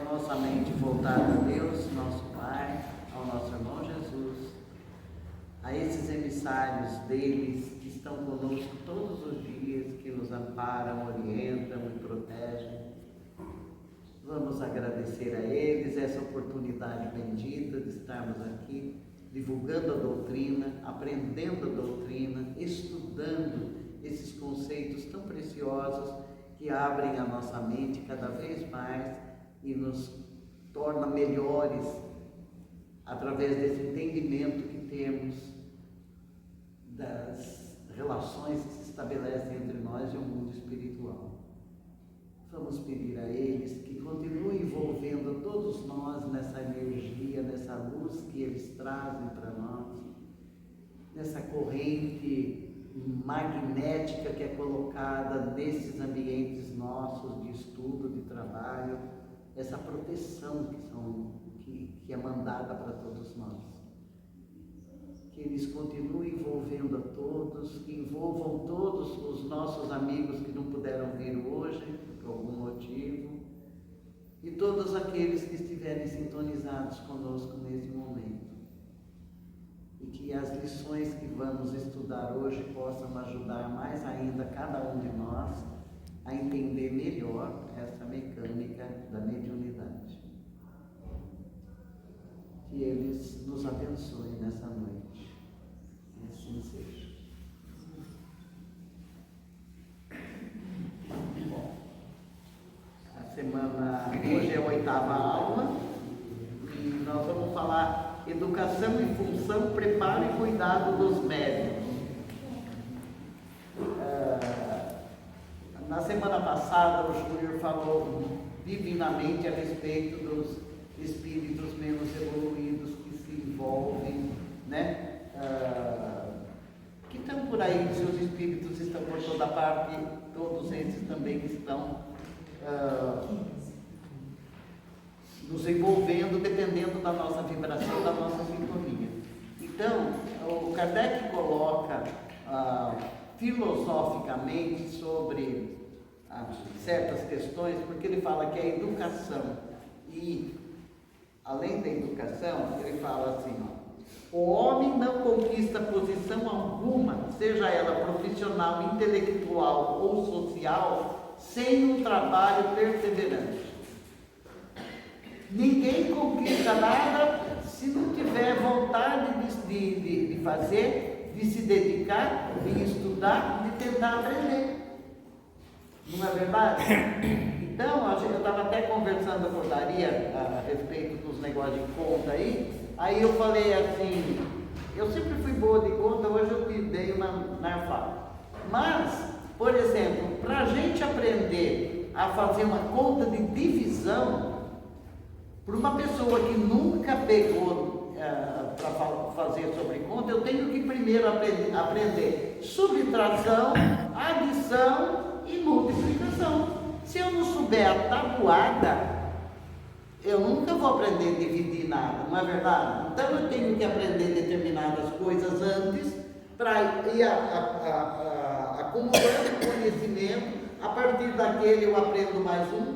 nossa mente voltada a Deus, nosso Pai, ao nosso irmão Jesus, a esses emissários deles que estão conosco todos os dias, que nos amparam, orientam e protegem. Vamos agradecer a eles essa oportunidade bendita de estarmos aqui divulgando a doutrina, aprendendo a doutrina, estudando esses conceitos tão preciosos que abrem a nossa mente cada vez mais e nos torna melhores através desse entendimento que temos das relações que se estabelecem entre nós e o mundo espiritual. Vamos pedir a eles que continuem envolvendo todos nós nessa energia, nessa luz que eles trazem para nós, nessa corrente magnética que é colocada nesses ambientes nossos de estudo, de trabalho, essa proteção que é mandada para todos nós. Que eles continuem envolvendo a todos, que envolvam todos os nossos amigos que não puderam vir hoje, por algum motivo, e todos aqueles que estiverem sintonizados conosco nesse momento. E que as lições que vamos estudar hoje possam ajudar mais ainda cada um de nós a entender melhor essa mecânica da mediunidade. Que eles nos abençoem nessa noite. E assim seja. Bom, a semana hoje é a 8ª aula e nós vamos falar educação e função, preparo e cuidado dos médiuns. Na semana passada o Júnior falou divinamente a respeito dos espíritos menos evoluídos que se envolvem, né? Que estão por aí, seus espíritos estão por toda parte, todos esses também estão nos envolvendo, dependendo da nossa vibração, da nossa sintonia. Então, o Kardec coloca filosoficamente sobre certas questões, porque ele fala que a educação e, além da educação, ele fala assim, o homem não conquista posição alguma, seja ela profissional, intelectual ou social, sem um trabalho perseverante. Ninguém conquista nada se não tiver vontade de fazer, de se dedicar, de estudar, de tentar aprender. Não é verdade? Então, eu estava até conversando com a Daria a respeito dos negócios de conta aí eu falei assim, eu sempre fui boa de conta, hoje eu te dei uma narfada. Mas, por exemplo, para a gente aprender a fazer uma conta de divisão, para uma pessoa que nunca pegou para fazer sobre conta, eu tenho que primeiro aprender subtração, adição e multiplicação. Se eu não souber a tabuada, eu nunca vou aprender a dividir nada, não é verdade? Então eu tenho que aprender determinadas coisas antes para ir acumulando conhecimento. A partir daquele eu aprendo mais um,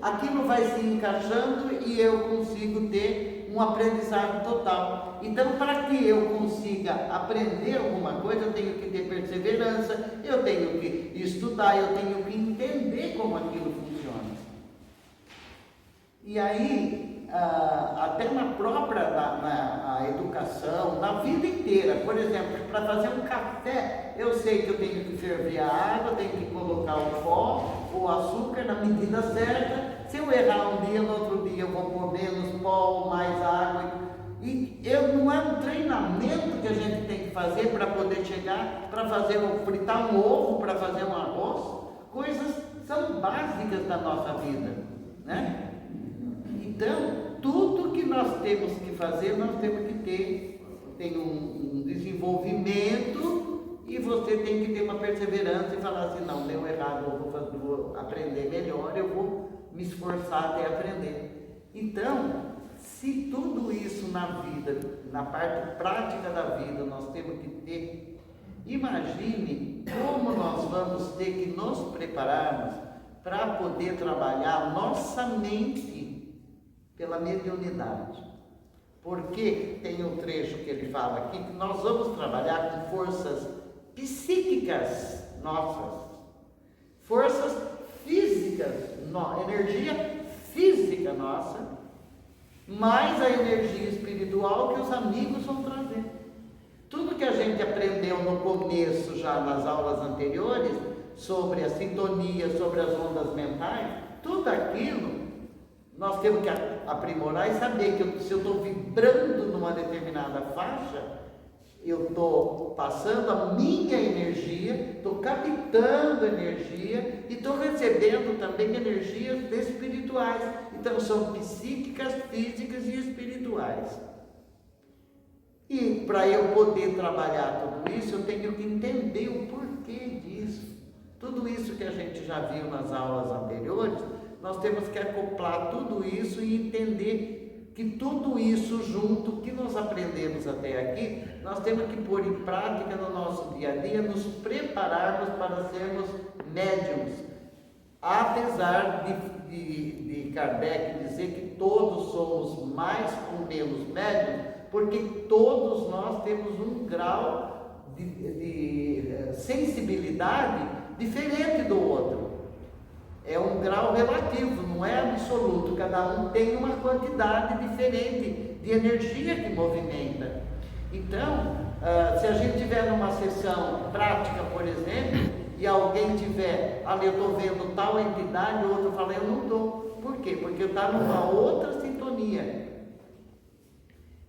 aquilo vai se encaixando e eu consigo ter um aprendizado total. Então, para que eu consiga aprender alguma coisa, eu tenho que ter perseverança, eu tenho que estudar, eu tenho que entender como aquilo funciona. E aí, até na própria na educação, na vida inteira, por exemplo, para fazer um café, eu sei que eu tenho que ferver a água, tenho que colocar o pó, o açúcar na medida certa. Se eu errar um dia, no outro dia eu vou pôr menos pó, mais água. E não é um treinamento que a gente tem que fazer para poder chegar, para fritar um ovo, para fazer um arroz. Coisas são básicas da nossa vida, né? Então, tudo que nós temos que fazer, nós temos que ter um desenvolvimento e você tem que ter uma perseverança e falar assim, não, deu errado, eu vou aprender melhor, eu vou me esforçar até aprender. Então, se tudo isso na vida, na parte prática da vida, nós temos que ter, imagine como nós vamos ter que nos prepararmos para poder trabalhar a nossa mente pela mediunidade. Porque tem um trecho que ele fala aqui que nós vamos trabalhar com forças psíquicas nossas, forças físicas, energia física nossa, mais a energia espiritual que os amigos vão trazer. Tudo que a gente aprendeu no começo, já nas aulas anteriores, sobre a sintonia, sobre as ondas mentais, tudo aquilo nós temos que aprimorar e saber que se eu estou vibrando numa determinada faixa, eu estou passando a minha energia, estou captando energia e estou recebendo também energias espirituais. Então são psíquicas, físicas e espirituais. E para eu poder trabalhar tudo isso, eu tenho que entender o porquê disso. Tudo isso que a gente já viu nas aulas anteriores, nós temos que acoplar tudo isso e entender que tudo isso junto, que nós aprendemos até aqui, nós temos que pôr em prática no nosso dia a dia, nos prepararmos para sermos médiums. Apesar de Kardec dizer que todos somos mais ou menos médiums, porque todos nós temos um grau de sensibilidade diferente do outro. É um grau relativo, não é absoluto. Cada um tem uma quantidade diferente de energia que movimenta. Então, se a gente tiver numa sessão prática, por exemplo, e alguém tiver, ali eu estou vendo tal entidade, o outro fala, eu não estou. Por quê? Porque está numa outra sintonia.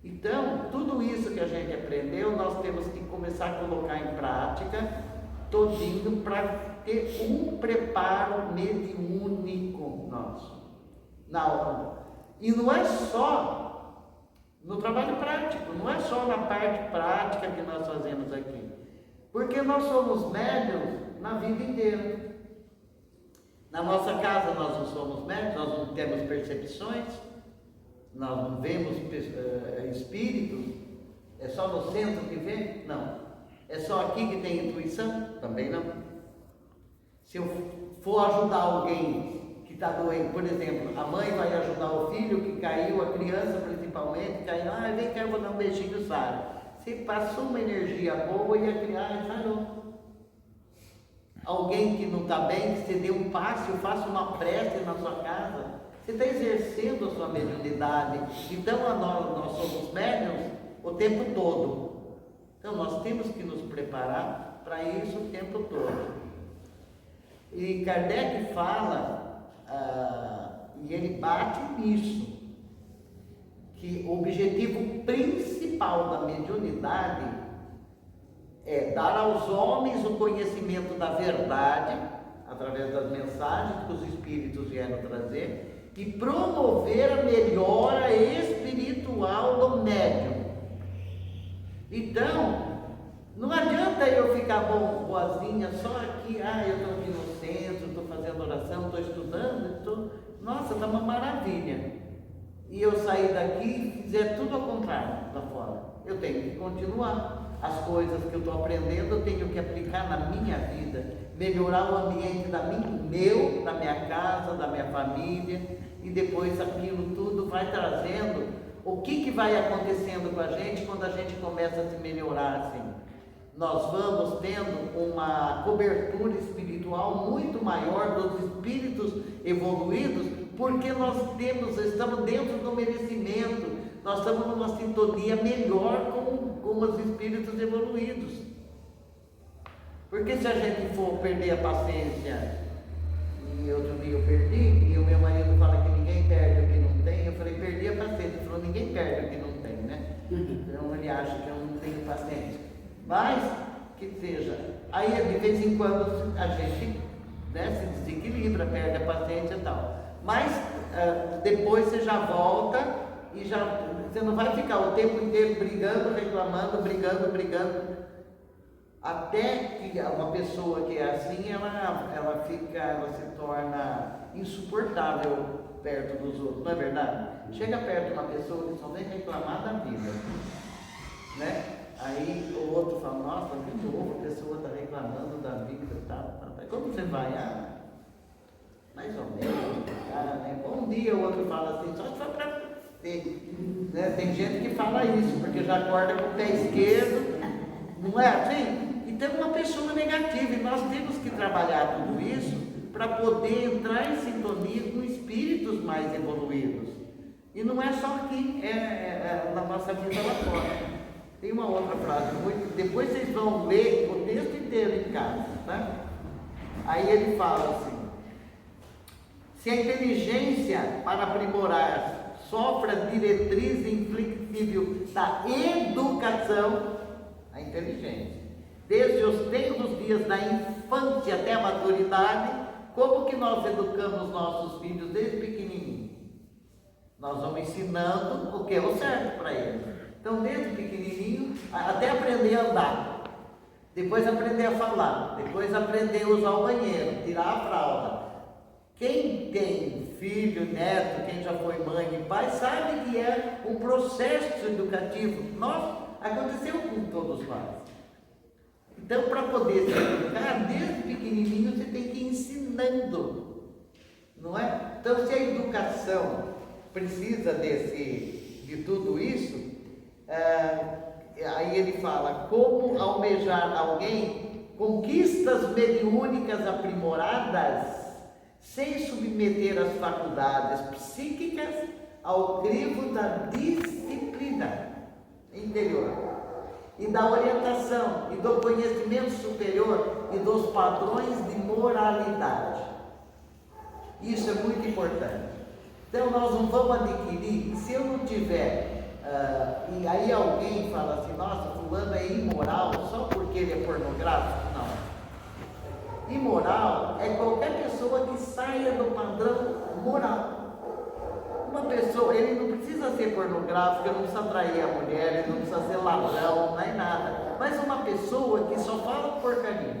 Então, tudo isso que a gente aprendeu, nós temos que começar a colocar em prática, todinho, para ter um preparo mediúnico nosso. E não é só no trabalho prático, não é só na parte prática que nós fazemos aqui. Porque nós somos médiuns na vida inteira. Na nossa casa nós não somos médiuns, nós não temos percepções, nós não vemos espíritos. É só no centro que vê? Não. É só aqui que tem intuição? Também não. Se eu for ajudar alguém que está doente, por exemplo, a mãe vai ajudar o filho que caiu, a criança principalmente, caiu, vem cá, eu vou dar um beijinho, Sara. Você passou uma energia boa e a criança sarou. Alguém que não está bem, que você deu um passe, eu faço uma prece na sua casa, você está exercendo a sua mediunidade. Então nós somos médiuns o tempo todo. Então nós temos que nos preparar para isso o tempo todo. E Kardec fala, e ele bate nisso, que o objetivo principal da mediunidade é dar aos homens o conhecimento da verdade, através das mensagens que os espíritos vieram trazer, e promover a melhora espiritual do médium. Então, não adianta eu ficar boazinha só aqui, eu estou aqui no centro, estou fazendo oração, estou estudando, nossa, está uma maravilha. E eu sair daqui e fizer tudo ao contrário lá fora. Eu tenho que continuar. As coisas que eu estou aprendendo, eu tenho que aplicar na minha vida, melhorar o ambiente da minha casa, da minha família, e depois aquilo tudo vai trazendo o que vai acontecendo com a gente quando a gente começa a se melhorar assim. Nós vamos tendo uma cobertura espiritual muito maior dos espíritos evoluídos, porque nós estamos dentro do merecimento, nós estamos numa sintonia melhor com os espíritos evoluídos. Porque se a gente for perder a paciência, e outro dia eu perdi, e o meu marido fala que ninguém perde o que não tem, eu falei, perdi a paciência, ele falou, ninguém perde o que não tem, né? Então ele acha que eu não tenho paciência. Mas, que seja, aí de vez em quando a gente se desequilibra, perde a paciência e tal. Mas depois você já volta e você não vai ficar o tempo inteiro brigando, reclamando, brigando. Até que uma pessoa que é assim, ela se torna insuportável perto dos outros, não é verdade? Chega perto de uma pessoa que só vem reclamar da vida, né? Aí o outro fala, nossa, de novo a pessoa está reclamando da vida e tal. Como você vai? mais ou menos, cara, né? Um dia o outro fala assim, só se for para ter, né? Tem gente que fala isso, porque já acorda com o pé esquerdo, não é assim? Então é uma pessoa negativa, e nós temos que trabalhar tudo isso para poder entrar em sintonia com espíritos mais evoluídos. E não é só aqui, na nossa vida lá fora. Tem uma outra frase, depois vocês vão ler o texto inteiro em casa, tá? Aí ele fala assim: se a inteligência para aprimorar sofre a diretriz inflexível da educação, a inteligência, desde os tenros dias da infância até a maturidade, como que nós educamos nossos filhos desde pequenininho? Nós vamos ensinando o que é o certo para eles. Então, desde pequenininho, até aprender a andar, depois aprender a falar, depois aprender a usar o banheiro, tirar a fralda. Quem tem filho, neto, quem já foi mãe e pai, sabe que é um processo educativo. Aconteceu com todos nós. Então, para poder se educar, desde pequenininho você tem que ir ensinando, não é? Então, se a educação precisa de tudo isso, aí ele fala, como almejar alguém conquistas mediúnicas aprimoradas, sem submeter as faculdades psíquicas ao crivo da disciplina interior e da orientação e do conhecimento superior e dos padrões de moralidade. Isso é muito importante. Então nós não vamos adquirir, se eu não tiver, e aí alguém fala assim, nossa, fulano é imoral só porque ele é pornográfico? Não. Imoral é qualquer pessoa que saia do padrão moral. Uma pessoa, ele não precisa ser pornográfico, ele não precisa atrair a mulher, ele não precisa ser ladrão, não é nada. Mas uma pessoa que só fala porcaria.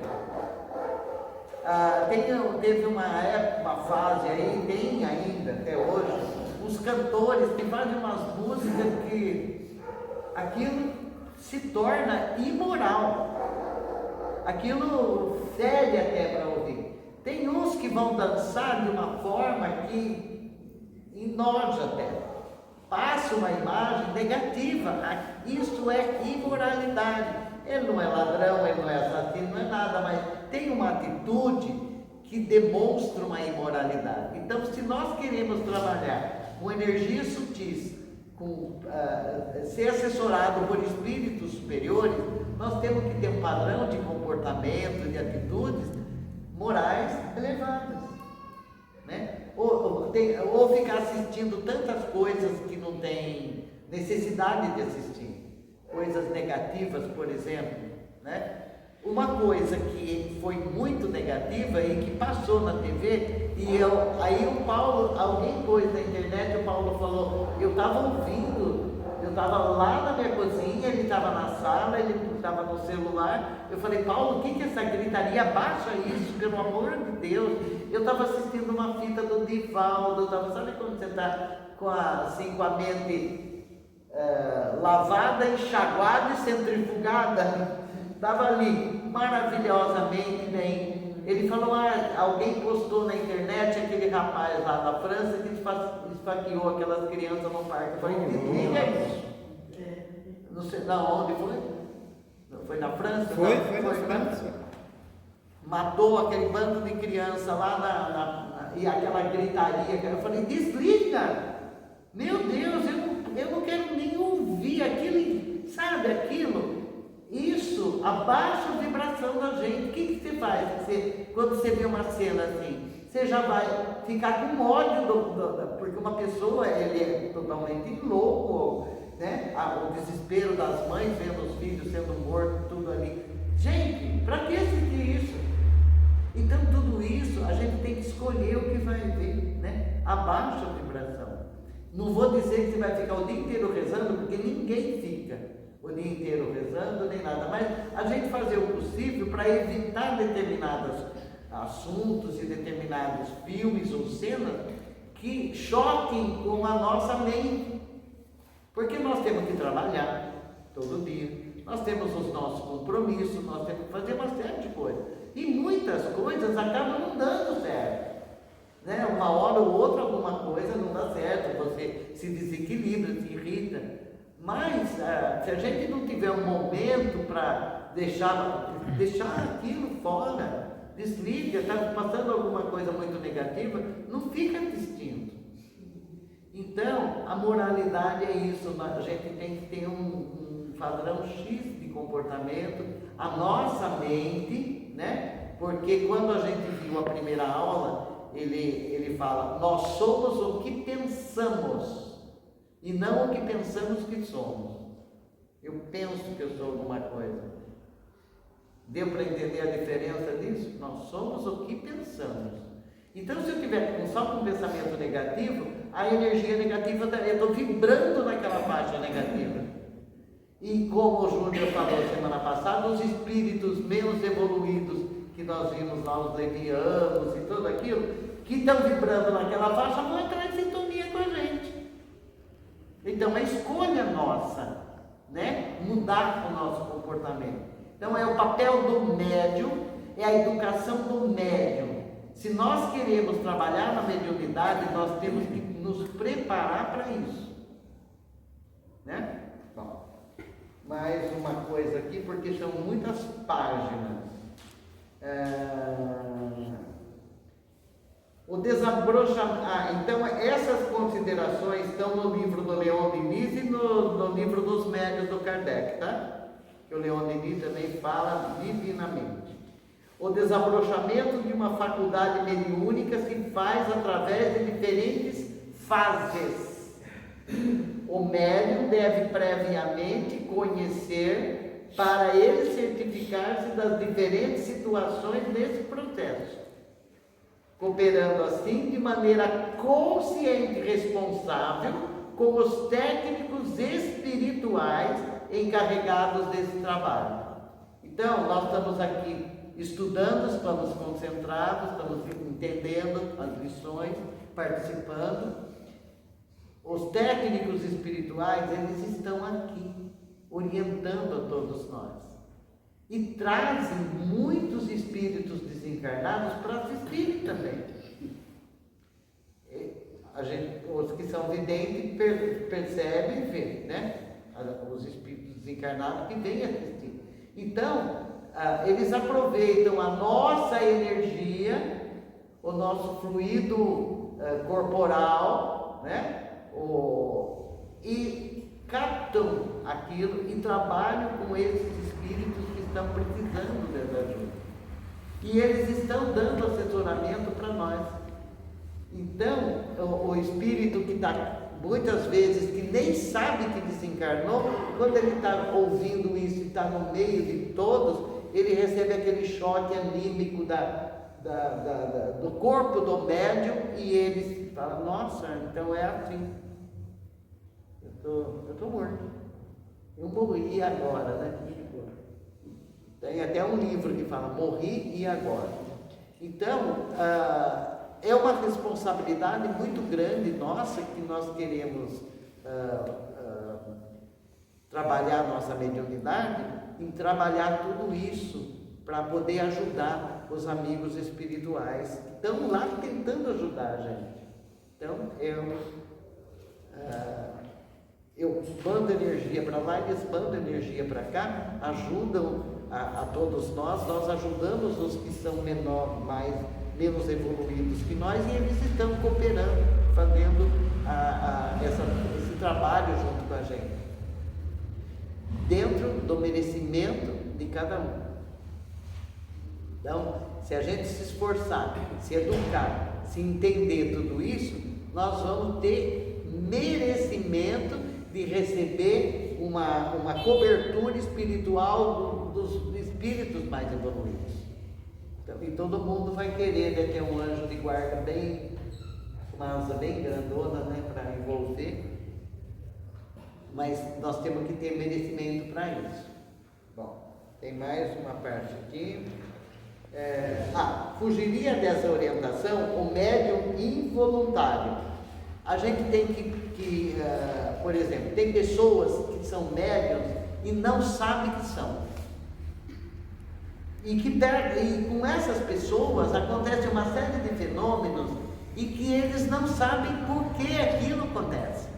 Teve uma época, uma fase aí, tem ainda até hoje, os cantores que fazem umas músicas que aquilo se torna imoral. Aquilo fede até para ouvir. Tem uns que vão dançar de uma forma que enoja até. Passa uma imagem negativa. Isso é imoralidade. Ele não é ladrão, ele não é assassino, não é nada, mas tem uma atitude que demonstra uma imoralidade. Então, se nós queremos trabalhar com energias sutis, ser assessorado por espíritos superiores, nós temos que ter um padrão de comportamento, de atitudes morais elevadas, né? Ou ficar assistindo tantas coisas que não tem necessidade de assistir, coisas negativas, por exemplo, né? Uma coisa que foi muito negativa e que passou na TV, aí o Paulo, alguém pôs na internet, o Paulo falou, eu estava ouvindo, eu estava lá na minha cozinha, ele estava na sala, ele estava no celular, eu falei, Paulo, o que é essa gritaria? Baixa isso, pelo amor de Deus. Eu estava assistindo uma fita do Divaldo, sabe quando você está com a mente lavada, enxaguada e centrifugada? Estava ali, maravilhosamente bem. Ele falou, alguém postou na internet aquele rapaz lá na França que esfaqueou aquelas crianças no parque. Eu falei, que é isso? Não sei, onde foi? Foi na França? Foi na França. Matou aquele bando de criança lá e aquela gritaria. Eu falei, desliga! Meu Deus, eu não quero nem ouvir aquilo, sabe aquilo? Isso abaixa a vibração da gente. O que você faz? Quando você vê uma cena assim, você já vai ficar com ódio, porque uma pessoa, ele é totalmente louco, né? O desespero das mães vendo os filhos sendo mortos, tudo ali. Gente, para que assistir isso? Então tudo isso a gente tem que escolher o que vai ver, né? Abaixa a vibração. Não vou dizer que você vai ficar o dia inteiro rezando, porque ninguém fica o dia inteiro rezando, nem nada, mas a gente fazer o possível para evitar determinados assuntos e determinados filmes ou cenas que choquem com a nossa mente, porque nós temos que trabalhar todo dia, nós temos os nossos compromissos, nós temos que fazer uma série de coisas, e muitas coisas acabam não dando certo, né? Uma hora ou outra alguma coisa não dá certo, você se desequilibra, se irrita. Mas se a gente não tiver um momento para deixar aquilo fora, desliga, está passando alguma coisa muito negativa, não fica distinto. Então, a moralidade é isso, a gente tem que ter um padrão X de comportamento, a nossa mente, né? Porque quando a gente viu a primeira aula, ele fala, nós somos o que pensamos, e não o que pensamos que somos. Eu penso que eu sou alguma coisa. Deu para entender a diferença disso? Nós somos o que pensamos. Então, se eu tiver só com um pensamento negativo, a energia negativa, eu estou vibrando naquela faixa negativa. E como o Júnior falou semana passada, os espíritos menos evoluídos que nós vimos lá, os levianos e tudo aquilo, que estão vibrando naquela faixa, vão entrar em sintonia com a gente. Então, é escolha nossa, né? Mudar o nosso comportamento. Então, é o papel do médium, é a educação do médium. Se nós queremos trabalhar na mediunidade, nós temos que nos preparar para isso, né? Bom, mais uma coisa aqui, porque são muitas páginas. O desabrochamento. Então, essas considerações estão no livro do Leon Denis e no livro dos médiuns do Kardec, tá? Que o Leon Denis também fala divinamente. O desabrochamento de uma faculdade mediúnica se faz através de diferentes fases. O médium deve previamente conhecer para ele certificar-se das diferentes situações nesse processo, cooperando assim de maneira consciente e responsável com os técnicos espirituais encarregados desse trabalho. Então, nós estamos aqui estudando, estamos concentrados, estamos entendendo as lições, participando. Os técnicos espirituais, eles estão aqui, orientando a todos nós. E trazem muitos espíritos desencarnados para assistir também. Os que são videntes percebem e vêem, né? Os espíritos desencarnados que vêm assistir. Então, eles aproveitam a nossa energia, o nosso fluido corporal, né? E captam aquilo e trabalham com esses espíritos que estão precisando dessa ajuda. E eles estão dando assessoramento para nós. Então, o espírito que está, muitas vezes, que nem sabe que desencarnou, quando ele está ouvindo isso e está no meio de todos, ele recebe aquele choque anímico do corpo do médium e ele fala, nossa, então é assim. Eu estou morto. Eu morri agora, né? Tem até um livro que fala, morri e agora. Então, é uma responsabilidade muito grande nossa que nós queremos trabalhar a nossa mediunidade, em trabalhar tudo isso para poder ajudar os amigos espirituais que estão lá tentando ajudar a gente. Então, eu expando energia para lá e expando energia para cá, ajudam a todos nós ajudamos os que são menos evoluídos que nós, e eles estão cooperando, fazendo esse trabalho junto com a gente, dentro do merecimento de cada um. Então, se a gente se esforçar, se educar, se entender tudo isso, nós vamos ter merecimento de receber uma cobertura espiritual dos espíritos mais evoluídos. Então, e todo mundo vai querer, né, ter um anjo de guarda uma asa bem grandona, né, para envolver, mas nós temos que ter merecimento para isso. Bom, tem mais uma parte aqui. Fugiria dessa orientação o médium involuntário. A gente tem que por exemplo, tem pessoas que são médiums e não sabem que são. E com essas pessoas acontece uma série de fenômenos e que eles não sabem por que aquilo acontece.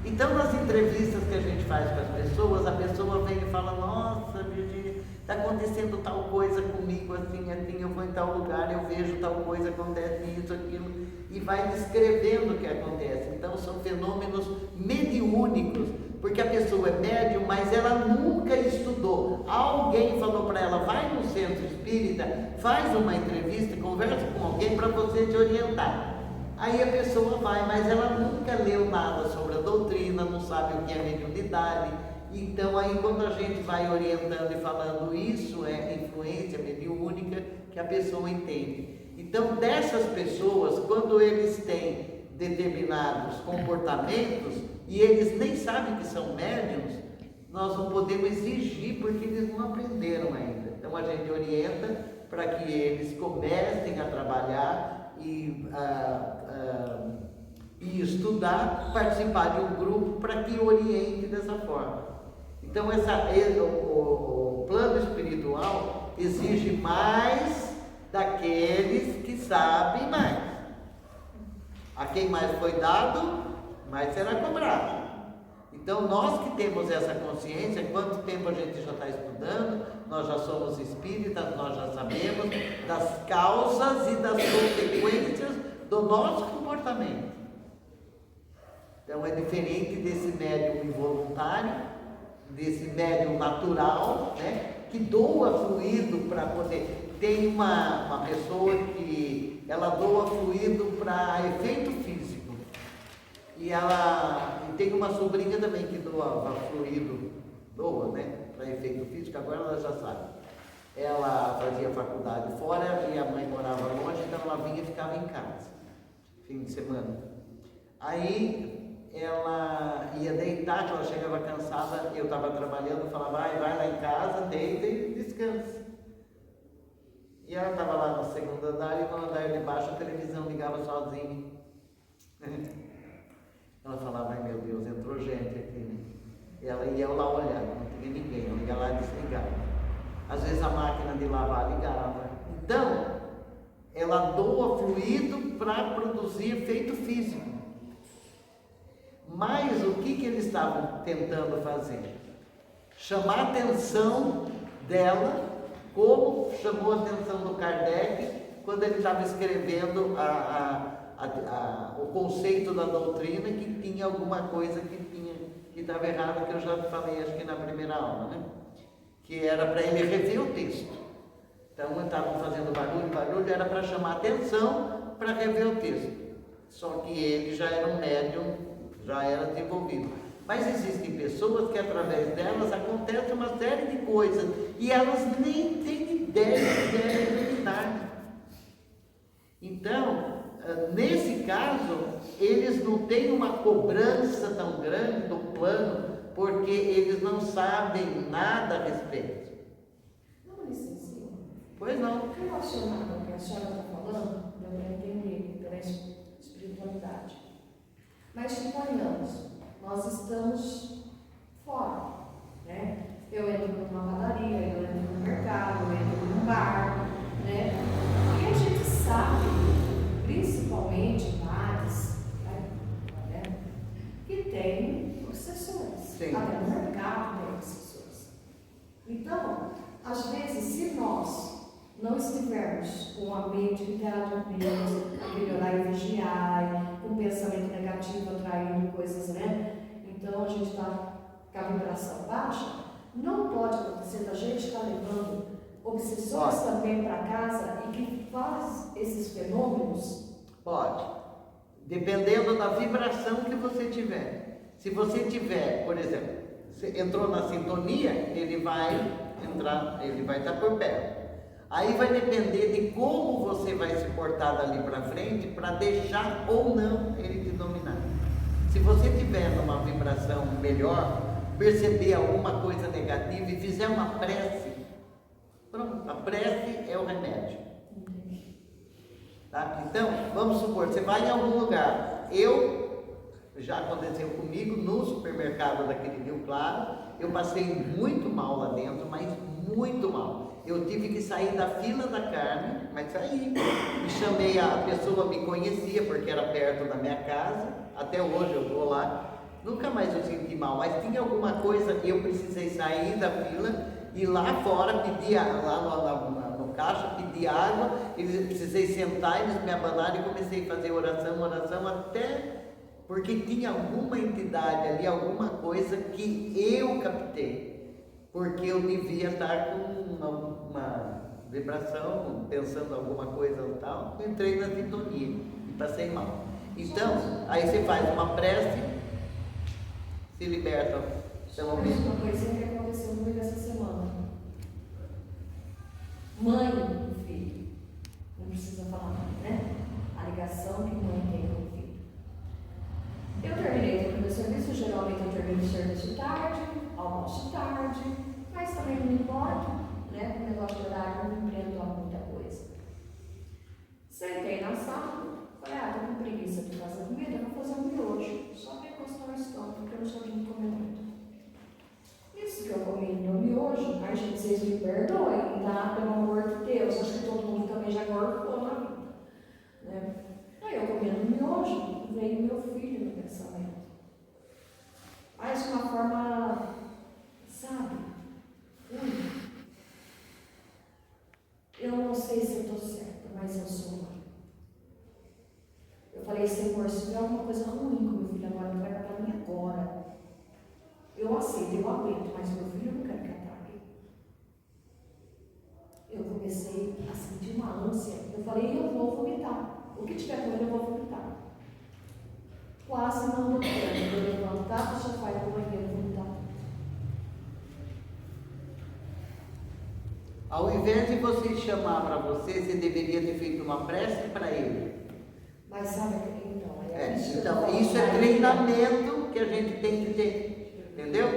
Então, nas entrevistas que a gente faz com as pessoas, a pessoa vem e fala: nossa, Virgínia, está acontecendo tal coisa comigo, assim, assim, eu vou em tal lugar, eu vejo tal coisa, acontece isso, aquilo, e vai descrevendo o que acontece. Então, são fenômenos mediúnicos, porque a pessoa é médium, mas ela nunca estudou. Alguém falou para ela: vai no centro espírita, faz uma entrevista, conversa com alguém para você te orientar. Aí a pessoa vai, mas ela nunca leu nada sobre a doutrina, não sabe o que é mediunidade. Então aí quando a gente vai orientando e falando, isso é influência mediúnica, que a pessoa entende. Então dessas pessoas, quando eles têm determinados comportamentos e eles nem sabem que são médiums, nós não podemos exigir porque eles não aprenderam ainda. Então a gente orienta para que eles comecem a trabalhar e estudar, participar de um grupo para que oriente dessa forma. Então o plano espiritual exige mais daqueles que sabem mais. A quem mais foi dado, mais será cobrado. Então nós que temos essa consciência, quanto tempo a gente já está estudando, nós já somos espíritas, nós já sabemos das causas e das consequências do nosso comportamento. Então é diferente desse médium involuntário, desse médium natural, né, que doa fluido para poder. Tem uma pessoa que ela doa fluido para efeito físico. E tem uma sobrinha também que doa fluido, né, para efeito físico, agora ela já sabe. Ela fazia faculdade fora e a mãe morava longe, então ela vinha e ficava em casa, fim de semana. Aí ela ia deitar, quando ela chegava cansada, eu estava trabalhando, eu falava: vai lá em casa, deita e descansa. E ela estava lá no segundo andar, e no andar de baixo a televisão ligava sozinha. Ela falava: ai meu Deus, entrou gente aqui, né? E ela ia lá olhar, não tinha ninguém, eu ia lá e desligava. Às vezes a máquina de lavar ligava. Então, ela doa fluido para produzir efeito físico. Mas o que eles estavam tentando fazer? Chamar a atenção dela, como chamou a atenção do Kardec quando ele estava escrevendo o conceito da doutrina, que tinha alguma coisa que estava errada, que eu já falei, acho que na primeira aula, né? Que era para ele rever o texto. Então, estavam fazendo barulho, era para chamar a atenção para rever o texto. Só que ele já era um médium, já era desenvolvido. Mas existem pessoas que através delas acontece uma série de coisas e elas nem têm ideia que devem acreditar. Então, nesse caso, eles não têm uma cobrança tão grande do plano, porque eles não sabem nada a respeito. Não, licencinha. Pois não. Relacionado ao que a senhora está falando, deu para entender pela espiritualidade. Mas suponhamos, nós estamos fora, né? Eu entro numa padaria, eu entro no mercado, eu entro num bar, né? E a gente sabe, principalmente bares, né? Que tem obsessores. Sim. Até no mercado tem obsessores. Então, às vezes, se nós não estivermos com a mente ligada a Deus, a melhorar e vigiar, com pensamento negativo atraindo coisas, né? Então a gente está com a vibração baixa, não pode acontecer da gente estar levando obsessores também para casa e que faz esses fenômenos? Pode. Dependendo da vibração que você tiver. Se você tiver, por exemplo, você entrou na sintonia, ele vai estar por perto. Aí vai depender de como você vai se portar dali para frente para deixar ou não ele te dominar. Se você tiver numa vibração melhor, perceber alguma coisa negativa e fizer uma prece, pronto, a prece é o remédio. Tá? Então, vamos supor, você vai em algum lugar. Já aconteceu comigo no supermercado daquele Rio Claro, eu passei muito mal lá dentro, mas muito mal. eu tive que sair da fila da carne, mas saí. E chamei, a pessoa me conhecia, porque era perto da minha casa, até hoje eu vou lá. Nunca mais eu senti mal, mas tinha alguma coisa que eu precisei sair da fila e lá fora pedir, lá no caixa, pedir água, e precisei sentar, eles me abandonaram e comecei a fazer oração, até porque tinha alguma entidade ali, alguma coisa que eu captei, porque eu devia estar com uma vibração, pensando alguma coisa ou tal, entrei na sintonia e passei mal. Então, aí você faz uma prece, se liberta pelo menos. Uma coisinha que aconteceu comigo essa semana. Mãe e filho. Não precisa falar nada, né? A ligação que mãe tem com o filho. Eu terminei o meu serviço, geralmente eu termino o serviço tarde, almoço tarde, mas também não me importa, né? Com o negócio de horário, eu não empreendo muita coisa. Sentei na sala, falei, tô com preguiça de fazer comida, eu vou fazer um miojo, só para encostar no estômago, porque eu não sou de comer muito. Isso que eu comi no miojo, ai gente, vocês me perdoem, tá? Pelo amor de Deus, acho que todo mundo também já engordou na vida, né? Aí eu comendo miojo, veio meu filho no pensamento. Mas de uma forma, sabe? Eu não sei se eu estou certa, mas eu sou mãe. Eu falei, Senhor, se tiver alguma coisa ruim com meu filho agora, entrega para mim agora. Eu aceito, eu aguento, mas meu filho eu não quero que atrape. Eu comecei a sentir uma ânsia. Eu falei, eu vou vomitar. O que tiver com ele, eu vou vomitar. Quase não deu tempo. Eu levantar do sofá e ir para o banheiro vomitar. Ao invés de você chamar para você deveria ter feito uma prece para ele. Mas sabe, então, então, isso é treinamento que a gente tem que ter, entendeu?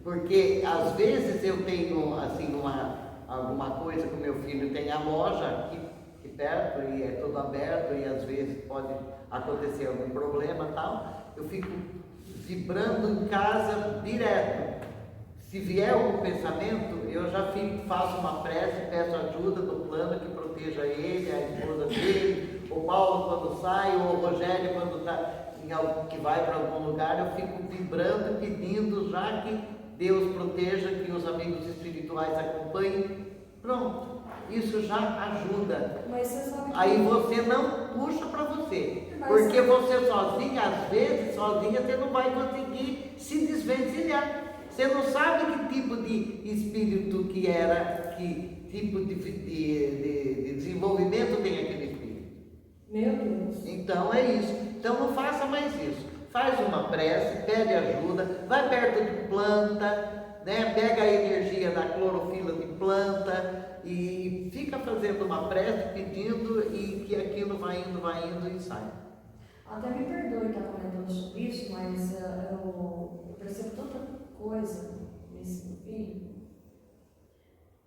Porque às vezes eu tenho assim alguma coisa que o meu filho tem a loja aqui perto e é tudo aberto e às vezes pode acontecer algum problema e tal, eu fico vibrando em casa direto. Se vier algum pensamento, eu já faço uma prece, peço ajuda do plano que proteja ele, a esposa dele, o Paulo quando sai, ou o Rogério quando que vai para algum lugar, eu fico vibrando, pedindo já que Deus proteja, que os amigos espirituais acompanhem. Pronto, isso já ajuda. Mas você sabe que... Aí você não puxa para você, porque você sozinha, às vezes, você não vai conseguir se desvencilhar. Você não sabe que tipo de espírito que era, que tipo de desenvolvimento tem aquele espírito. Meu Deus. Então é isso. Então não faça mais isso. Faz uma prece, pede ajuda, vai perto de planta, né? Pega a energia da clorofila de planta e fica fazendo uma prece, pedindo e que aquilo vai indo e sai. Até me perdoe estar comentando sobre isso, mas eu percebo tanta coisa nesse meu filho,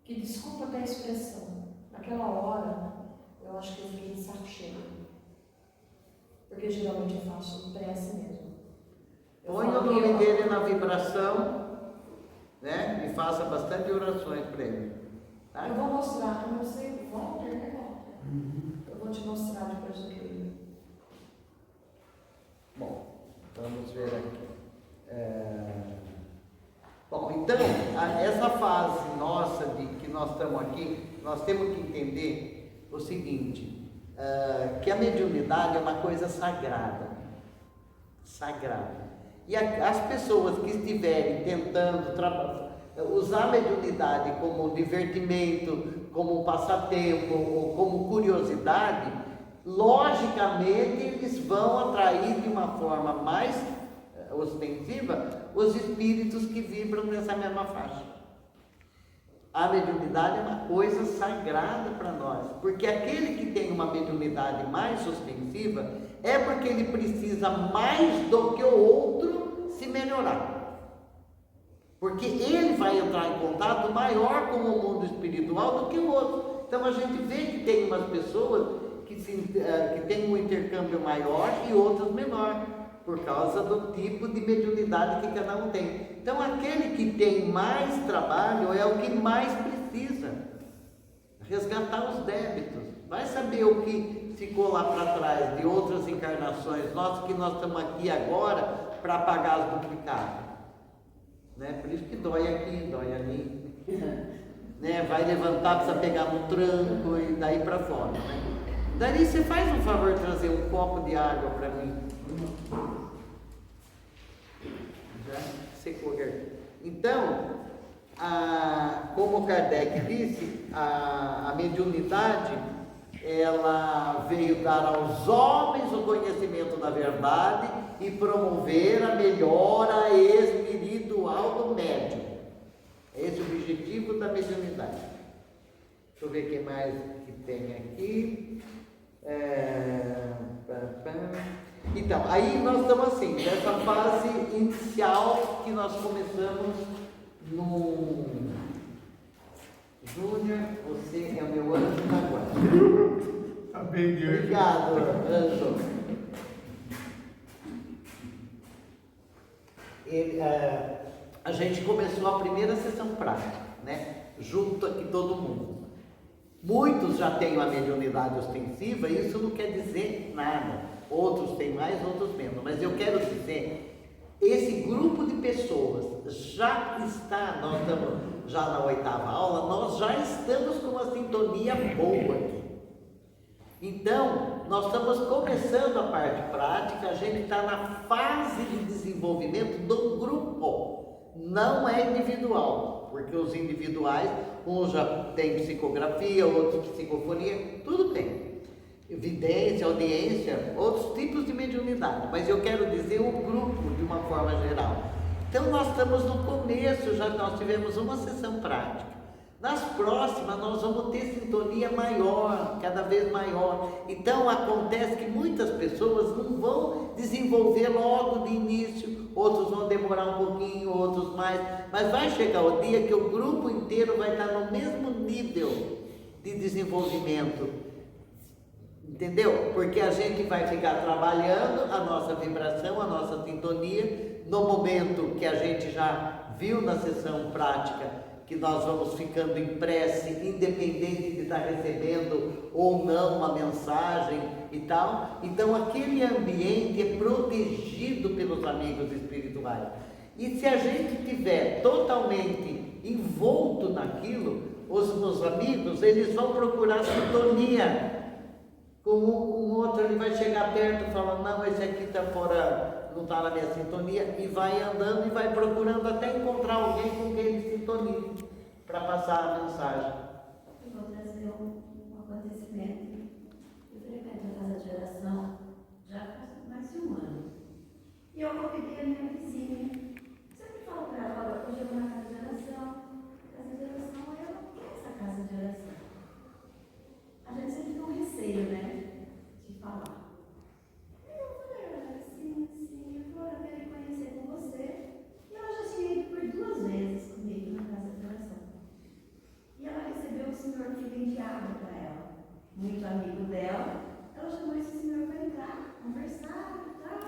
que desculpa até a expressão, naquela hora eu acho que eu fiquei de saco cheio, porque geralmente eu faço prece mesmo. Põe o nome dele na vibração, né? E faça bastante orações para ele. Tá? Eu vou mostrar, eu não sei, Walter, né, Walter? Eu vou te mostrar depois do que. Bom, vamos ver aqui. Bom, então, essa fase nossa de que nós estamos aqui, nós temos que entender o seguinte, que a mediunidade é uma coisa sagrada. Sagrada. E as pessoas que estiverem tentando usar a mediunidade como divertimento, como passatempo ou como curiosidade, logicamente eles vão atrair de uma forma mais ostensiva os espíritos que vibram nessa mesma faixa. A mediunidade é uma coisa sagrada para nós, porque aquele que tem uma mediunidade mais ostensiva é porque ele precisa mais do que o outro se melhorar. Porque ele vai entrar em contato maior com o mundo espiritual do que o outro. Então a gente vê que tem umas pessoas que têm um intercâmbio maior e outras menor, por causa do tipo de mediunidade que cada um tem. Então aquele que tem mais trabalho é o que mais precisa justiça, resgatar os débitos. Vai saber o que ficou lá para trás de outras encarnações nossas, que nós estamos aqui agora para pagar as duplicadas. Né? Por isso que dói aqui, dói ali. Né? Vai levantar, precisa pegar no tranco e daí para fora. Né? Daí você faz um favor de trazer um copo de água para mim. Já secou. Então, como Kardec disse, a mediunidade, ela veio dar aos homens o conhecimento da verdade e promover a melhora espiritual do médium. Esse é o objetivo da mediunidade. Deixa eu ver o que mais que tem aqui. Então, aí nós estamos assim, nessa fase inicial que nós começamos no Júnior, você é o meu anjo da guarda. Tá bem de hoje. Obrigado, anjo. A gente começou a primeira sessão prática, né? Junto aqui todo mundo. Muitos já têm uma mediunidade ostensiva, e isso não quer dizer nada. Outros têm mais, outros menos. Mas eu quero dizer, esse grupo de pessoas já está, nós estamos já na 8ª aula, nós já estamos com uma sintonia boa aqui. Então, nós estamos começando a parte prática, a gente está na fase de desenvolvimento do grupo, não é individual, porque os individuais, uns já têm psicografia, outros psicofonia, tudo tem. Evidência, audiência, outros tipos de mediunidade, mas eu quero dizer o grupo de uma forma geral. Então nós estamos no começo, já nós tivemos uma sessão prática. Nas próximas nós vamos ter sintonia maior, cada vez maior. Então acontece que muitas pessoas não vão desenvolver logo de início, outros vão demorar um pouquinho, outros mais, mas vai chegar o dia que o grupo inteiro vai estar no mesmo nível de desenvolvimento. Entendeu? Porque a gente vai ficar trabalhando a nossa vibração, a nossa sintonia, no momento que a gente já viu na sessão prática, que nós vamos ficando em prece, independente de estar recebendo ou não uma mensagem e tal. Então aquele ambiente é protegido pelos amigos espirituais. E se a gente tiver totalmente envolto naquilo, os meus amigos, eles vão procurar sintonia. Com um outro, ele vai chegar perto e falar, não, esse aqui está fora, não está na minha sintonia, e vai andando e vai procurando até encontrar alguém com quem ele sintoniza, para passar a mensagem. Eu vou trazer um acontecimento. Eu frequento a casa de oração já faz mais de um ano. E eu convidei a minha vizinha. Sempre falo para ela, olha, hoje eu vou na casa de oração. Casa de oração, eu não quero essa casa de oração. A gente sempre tem um receio, né? De falar. Eu falei, assim, eu falei, eu quero conhecer com você. E ela já tinha ido por 2 vezes comigo na casa de oração. E ela recebeu o senhor que vendiava para ela, muito amigo dela. Ela chamou esse senhor para entrar, conversar e tal.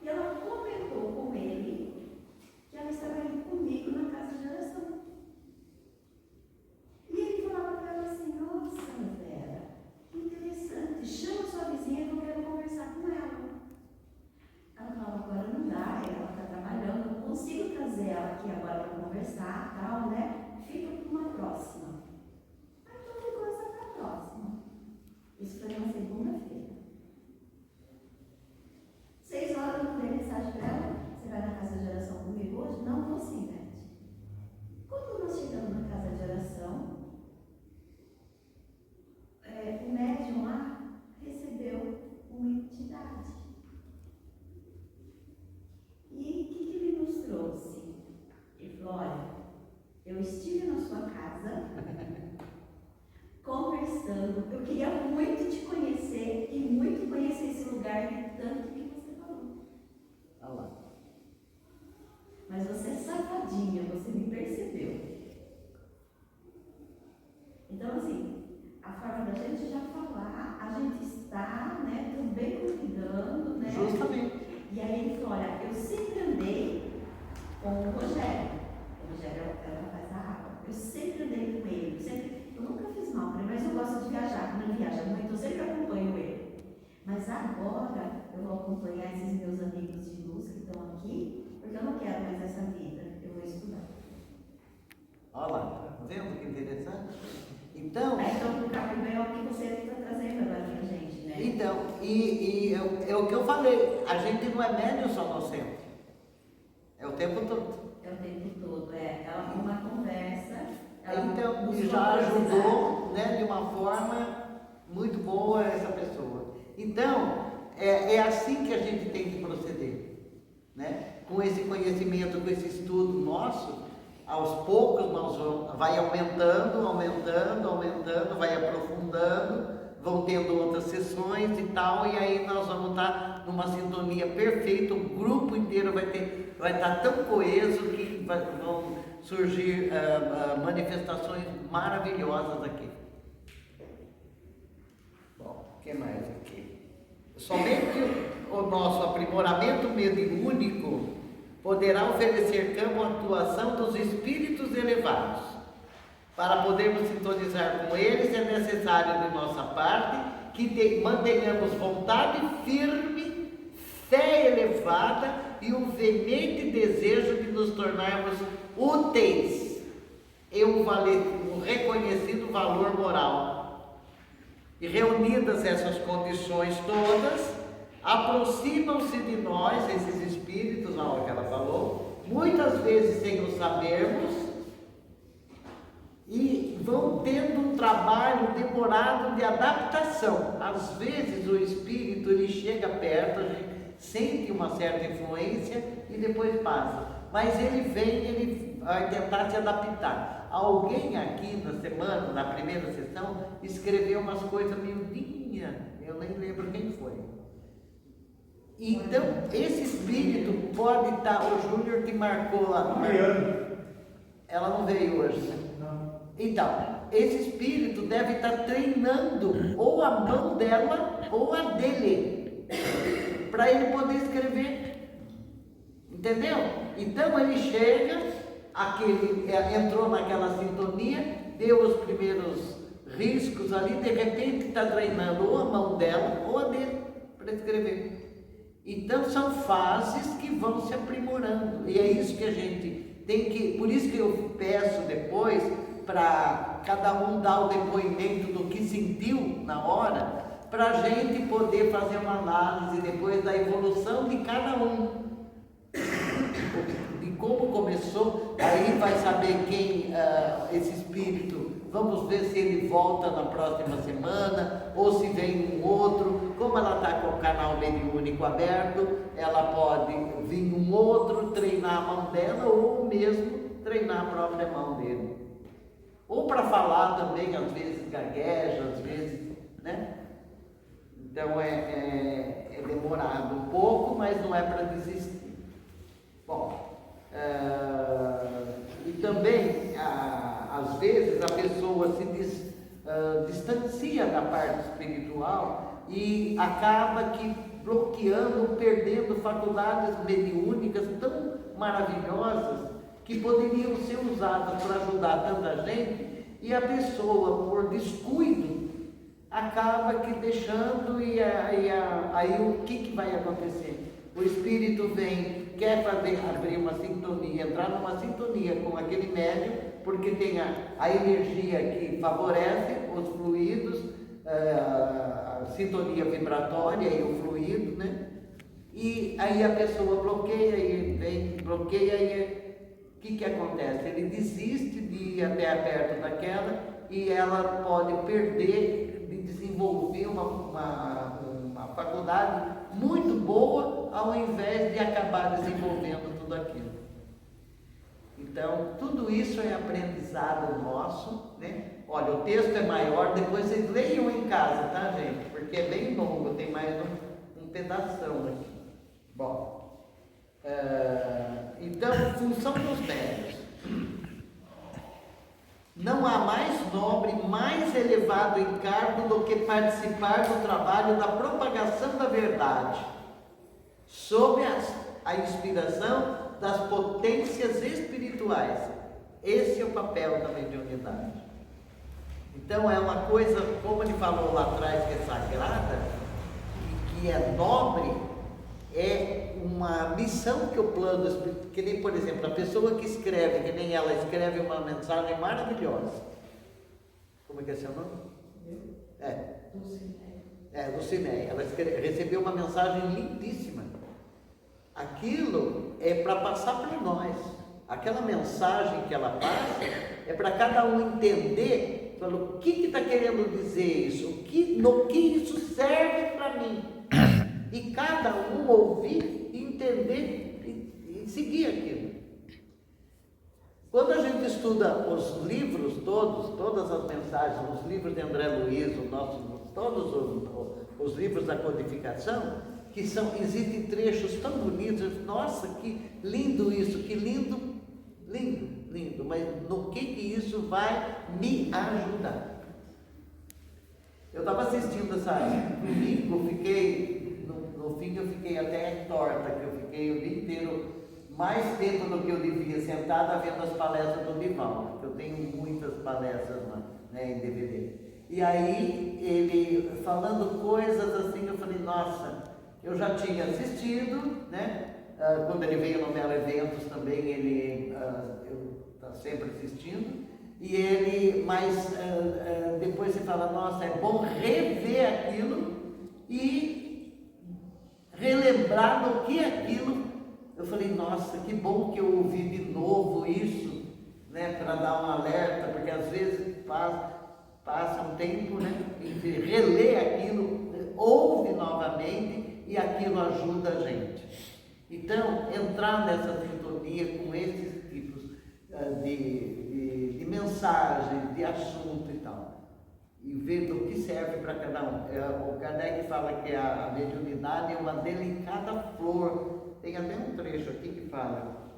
E ela comentou com ele que ela estava indo comigo na casa de oração. E ele falava para ela assim, nossa, Vera, que interessante, chama sua vizinha que eu quero conversar com ela. Ela falava, agora não dá, ela está trabalhando, não consigo trazer ela aqui agora para conversar, tal, né? Fica para uma próxima. Aí então ficou essa para a próxima. Isso foi na segunda-feira. 6 horas eu mandei mensagem para ela, você vai na casa de oração comigo hoje? Não, vou sim, Beth. Quando nós chegamos na casa de oração, o médium lá recebeu uma entidade. E o que ele nos trouxe? Ele falou, olha, eu estive na sua casa, conversando, eu queria muito te conhecer e muito conhecer esse lugar de tanto que você falou. Olha lá. Mas você é safadinha, você me percebeu. Então, assim, a forma da gente já falar, a gente está, né, também convidando, né? Justamente. E aí ele falou, olha, eu sempre andei com o Rogério. O Rogério é o rapaz da água. Eu sempre andei com ele, eu nunca fiz mal para ele, mas eu gosto de viajar. Quando ele viaja muito, eu sempre acompanho ele. Mas agora eu vou acompanhar esses meus amigos de luz que estão aqui, porque eu não quero mais essa vida, eu vou estudar. Olha lá, tá vendo que interessante? Então, Então o caminho é o que você está trazendo agora pra gente, né? então é o que eu falei, a gente não é médium só inocente. É o tempo todo. É o tempo todo, ela com uma conversa. Então, e já ajudou, né, de uma forma muito boa essa pessoa. Então, é assim que a gente tem que proceder, né? Com esse conhecimento, com esse estudo nosso, aos poucos nós vamos, vai aumentando, vai aprofundando, vão tendo outras sessões e tal, e aí nós vamos estar numa sintonia perfeita, o grupo inteiro vai estar tão coeso que vão surgir manifestações maravilhosas aqui. Bom, o que mais aqui? Somente o nosso aprimoramento mediúnico poderá oferecer campo à atuação dos espíritos elevados. Para podermos sintonizar com eles, é necessário de nossa parte que mantenhamos vontade firme, fé elevada e um veemente desejo de nos tornarmos úteis e um reconhecido valor moral. E reunidas essas condições todas, aproximam-se de nós, esses espíritos, na hora que ela falou, muitas vezes sem o sabermos, e vão tendo um trabalho demorado de adaptação. Às vezes o espírito ele chega perto, a gente sente uma certa influência e depois passa. Mas ele vai tentar se adaptar. Alguém aqui na primeira sessão, escreveu umas coisas miudinhas, eu nem lembro quem foi. Então, esse espírito pode estar, o Júnior que marcou lá no ela não veio hoje, né? Não. Então, esse espírito deve estar treinando ou a mão dela ou a dele, para ele poder escrever. Entendeu? Então ele chega, entrou naquela sintonia, deu os primeiros riscos ali, de repente está treinando ou a mão dela ou a dele para escrever. Então são fases que vão se aprimorando, e é isso que a gente tem que, por isso que eu peço depois para cada um dar o depoimento do que sentiu na hora, para a gente poder fazer uma análise depois da evolução de cada um, de como começou. Aí vai saber quem esse espírito, vamos ver se ele volta na próxima semana ou se vem um outro. Como ela está com o canal mediúnico aberto, ela pode vir um outro, treinar a mão dela, ou mesmo treinar a própria mão dele. Ou para falar também, às vezes gagueja, às vezes, né? Então é demorado um pouco, mas não é para desistir. Bom, e também, às vezes, a pessoa se distancia da parte espiritual e acaba que bloqueando, perdendo faculdades mediúnicas tão maravilhosas que poderiam ser usadas para ajudar tanta gente, e a pessoa, por descuido, acaba que deixando, e aí o que vai acontecer? O espírito vem, quer abrir uma sintonia, entrar numa sintonia com aquele médium, porque tem a energia que favorece os fluidos, a sintonia vibratória e o fluido, né? E aí a pessoa bloqueia e vem, bloqueia, e o que acontece? Ele desiste de ir até perto daquela, e ela pode perder de desenvolver uma faculdade muito boa, ao invés de acabar desenvolvendo tudo aquilo. Então, tudo isso é aprendizado nosso, né? Olha, o texto é maior, depois vocês leiam em casa, tá, gente? Porque é bem longo, tem mais um pedação aqui. Bom, então, função dos médiuns. Não há mais nobre, mais elevado encargo do que participar do trabalho da propagação da verdade, sob a inspiração das potências espirituais. Esse é o papel da mediunidade. Então é uma coisa, como ele falou lá atrás, que é sagrada, que é nobre, é uma missão que o plano espiritual, que nem, por exemplo, a pessoa que escreve, que nem ela escreve uma mensagem maravilhosa. Como é que é seu nome? Lucinéia. Ela recebeu uma mensagem lindíssima. Aquilo é para passar para nós. Aquela mensagem que ela passa é para cada um entender, o que está querendo dizer isso, no que isso serve para mim. E cada um ouvir, entender e seguir aquilo. Quando a gente estuda os livros todas as mensagens, os livros de André Luiz, todos os livros da codificação, existem trechos tão bonitos, nossa, que lindo isso, que lindo, mas no que isso vai me ajudar? Eu estava assistindo domingo, no fim eu fiquei até torta, que eu fiquei o dia inteiro, mais tempo do que eu devia, sentada vendo as palestras do Divaldo, porque eu tenho muitas palestras em DVD. E aí, ele falando coisas assim, eu falei, nossa, eu já tinha assistido, né? Quando ele veio no Melo Eventos também, eu estava sempre assistindo, mas depois você fala, nossa, é bom rever aquilo e relembrar do que aquilo. Eu falei, nossa, que bom que eu ouvi de novo isso, né, para dar um alerta, porque às vezes passa um tempo, né, e reler aquilo, ouve novamente e aquilo ajuda a gente. Então, entrar nessa sintonia com esses tipos de mensagens, de assunto e tal, e ver do que serve para cada um. O Kardec fala que a mediunidade é uma delicada flor. Tem até um trecho aqui que fala,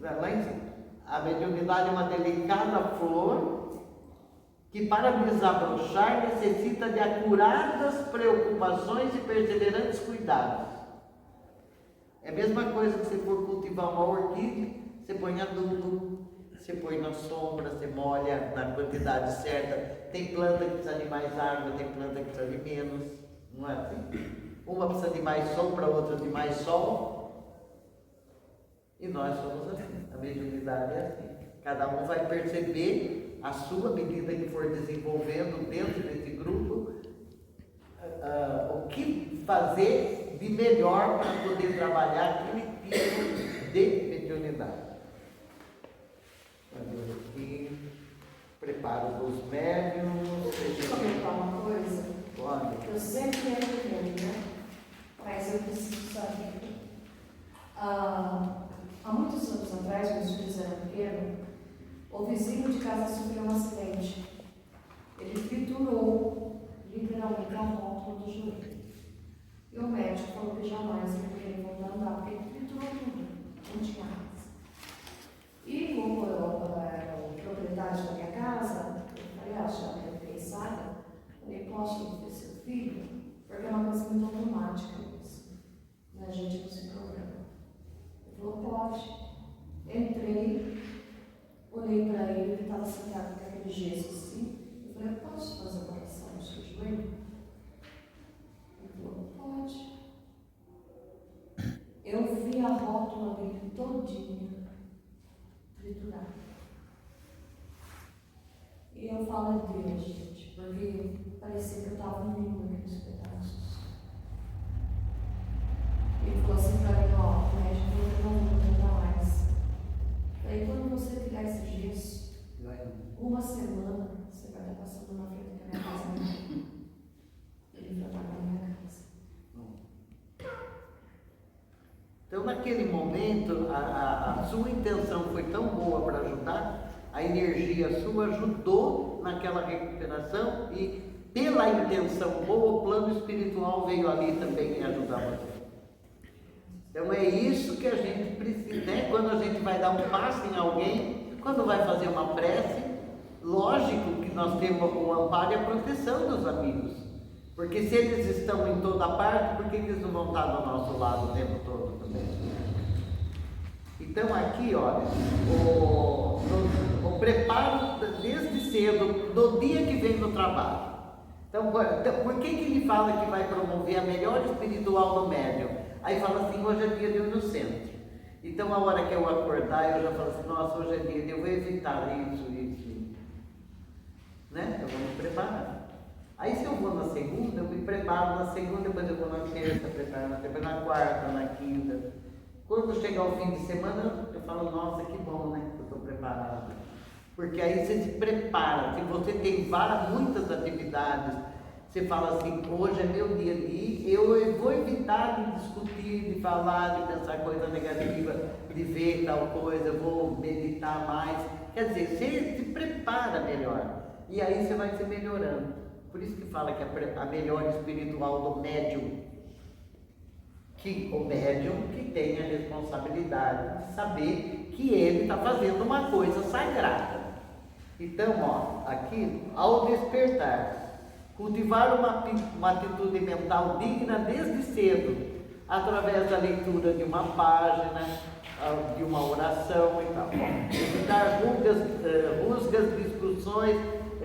lá em cima, a mediunidade é uma delicada flor que para desabrochar necessita de acuradas preocupações e perseverantes cuidados. É a mesma coisa que você for cultivar uma orquídea, você põe adubo, você põe na sombra, você molha na quantidade certa. Tem planta que precisa de mais água, tem planta que precisa de menos, não é assim? Uma precisa de mais sombra, outra de mais sol. E nós somos assim. A mediunidade é assim. Cada um vai perceber, à sua medida que for desenvolvendo dentro desse grupo, o que fazer de melhor para poder trabalhar aquele tipo de mediunidade. Aqui, preparo dos médiuns. Deixa eu comentar uma coisa. Pode. Eu sempre entendo, né? Mas eu preciso saber. Há muitos anos atrás, meus filhos eram pequenos, o vizinho de casa sofreu um acidente. Ele triturou literalmente a rótula do joelho. E o médico falou que jamais ele voltar a andar, porque ele triturou tudo, não tinha mais. E como eu era o proprietário da minha casa, eu falei, já que eu pensada, eu posso ver seu filho, porque é uma coisa muito automática isso. A gente não se programa. Ele falou, pode. Entrei, olhei para ele, ele estava sentado com aquele gesso assim. Eu falei, eu posso fazer uma oração no seu joelho? Ele falou, pode. Eu vi a rótula dele todinha triturada. E eu falo de Deus, gente, porque parecia que eu estava vindo naqueles pedaços. Ele falou assim para mim, ó, o médico falou que não vou tentar mais. Aí quando você tirar esse gesso, uma semana você vai estar passando na frente da minha casa. Ele vai estar na minha casa. Então, naquele momento, a sua intenção foi tão boa para ajudar, a energia sua ajudou naquela recuperação e, pela intenção boa, o plano espiritual veio ali também ajudar você. Então, é isso que a gente precisa, né? Quando a gente vai dar um passo em alguém, quando vai fazer uma prece, lógico que nós temos o amparo e a proteção dos amigos. Porque se eles estão em toda parte, por que eles não vão estar do nosso lado o tempo todo também? E Então aqui, olha, o preparo desde cedo, do dia que vem no trabalho. Então, por que ele fala que vai promover a melhor espiritual do médium? Aí fala assim, hoje é dia de eu ir no centro. Então, a hora que eu acordar, eu já falo assim, nossa, hoje é dia de eu vou evitar isso. Né? Eu vou me preparar. Aí, se eu vou na segunda, eu me preparo na segunda, depois eu vou na terça, preparo depois na quarta, na quinta. Quando chegar o fim de semana, eu falo, nossa, que bom, né, que eu estou preparado. Porque aí você se prepara, se você tem muitas atividades, você fala assim, hoje é meu dia de ir, eu vou evitar de discutir, de falar, de pensar coisa negativa, de ver tal coisa, eu vou meditar mais. Quer dizer, você se prepara melhor, e aí você vai se melhorando. Por isso que fala que a melhor espiritual do médium, que o médium que tem a responsabilidade de saber que ele está fazendo uma coisa sagrada. Então, ó, aqui, ao despertar, cultivar uma atitude mental digna desde cedo, através da leitura de uma página, de uma oração e tal. Evitar rusgas, discussões,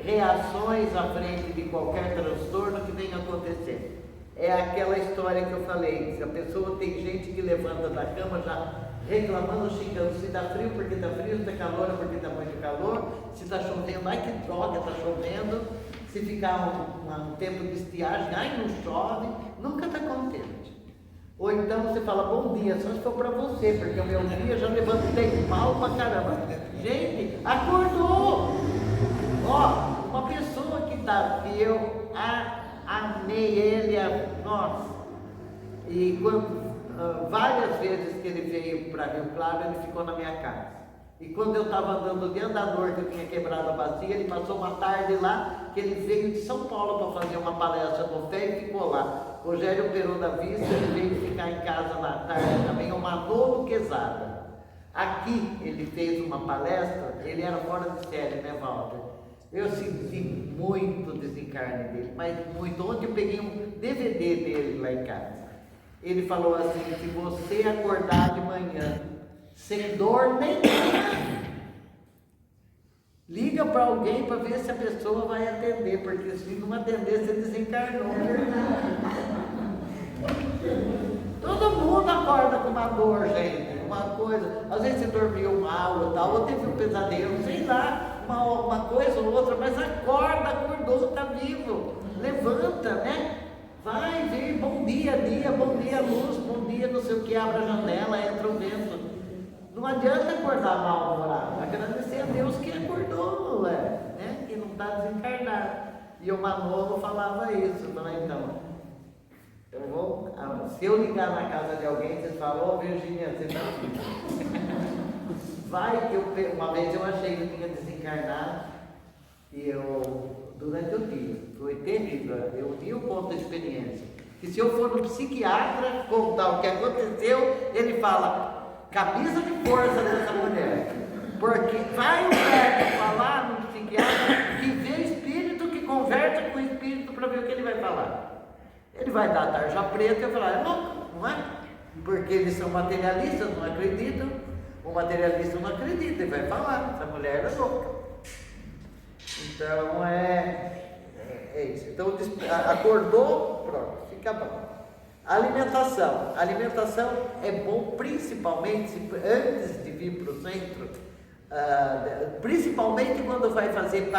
reações à frente de qualquer transtorno que venha acontecer. É aquela história que eu falei, se a pessoa tem gente que levanta da cama já reclamando, xingando, se está frio porque está frio, se está calor porque está muito calor, se está chovendo, ai que droga, está chovendo, se ficar um tempo de estiagem, ai não chove, nunca está contente. Ou então você fala, bom dia, só se for para você, porque o meu dia já levantei mal pra caramba. Gente, acordou! Ó, uma pessoa que eu amei ele, nossa, e quando várias vezes que ele veio para Rio Claro, ele ficou na minha casa. E quando eu estava andando de andador, que eu tinha quebrado a bacia, ele passou uma tarde lá, que ele veio de São Paulo para fazer uma palestra no FEI e ficou lá. Rogério operou da vista, ele veio ficar em casa na tarde também, o Manolo Quezada. Aqui ele fez uma palestra, ele era fora de série, né, Walter? Eu senti muito o desencarne dele, mas muito. Ontem eu peguei um DVD dele lá em casa. Ele falou assim, se você acordar de manhã sem dor nenhuma, liga para alguém para ver se a pessoa vai atender, porque se não atender, você desencarnou. Todo mundo acorda com uma dor, gente, uma coisa. Às vezes você dormiu mal ou tal, ou teve um pesadelo, sei lá, uma coisa ou outra, mas acorda, acordou, está vivo, levanta, né? Vai, vem, bom dia, luz, bom dia, não sei o que, abre a janela, entra o vento. Não adianta acordar mal-humorado, agradecer a Deus que acordou, né? Que não está desencarnado. E o Manolo falava isso, então, se eu ligar na casa de alguém, vocês falam, ô Virgínia, você não vai que uma vez eu achei que eu tinha desencarnado, e durante o dia, foi terrível, eu vi o ponto de experiência, que se eu for no psiquiatra contar o que aconteceu, ele fala, camisa de força dessa mulher, porque vai o médico falar no psiquiatra que vê espírito, que conversa com o espírito para ver o que ele vai falar. Ele vai dar a tarja preta e eu falar, é louco, não é? Porque eles são materialistas, não acreditam, o materialista não acredita, ele vai falar, essa mulher é louca. Então é isso. Então acordou, pronto, fica bom. Alimentação. Alimentação é bom principalmente antes de vir para o centro, principalmente quando vai fazer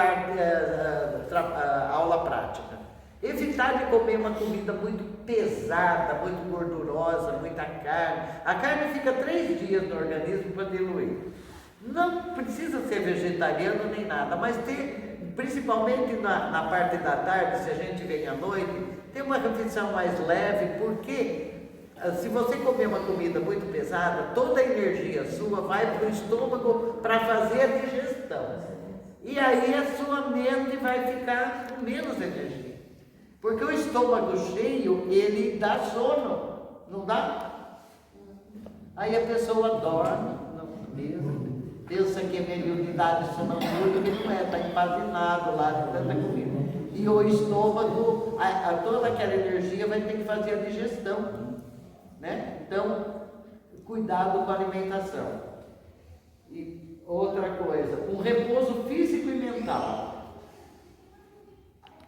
aula prática. Evitar de comer uma comida muito pesada, muito gordurosa, muita carne. A carne fica 3 dias no organismo para diluir. Não precisa ser vegetariano nem nada, mas principalmente na parte da tarde, se a gente vem à noite, ter uma refeição mais leve, porque se você comer uma comida muito pesada, toda a energia sua vai para o estômago para fazer a digestão. E aí a sua mente vai ficar com menos energia. Porque o estômago cheio, ele dá sono, não dá? Aí a pessoa dorme, pensa que é mediunidade sonambúlica, não é, está empazinado lá de tanta comida. E o estômago, toda aquela energia vai ter que fazer a digestão, né? Então, cuidado com a alimentação. E outra coisa, um repouso físico e mental.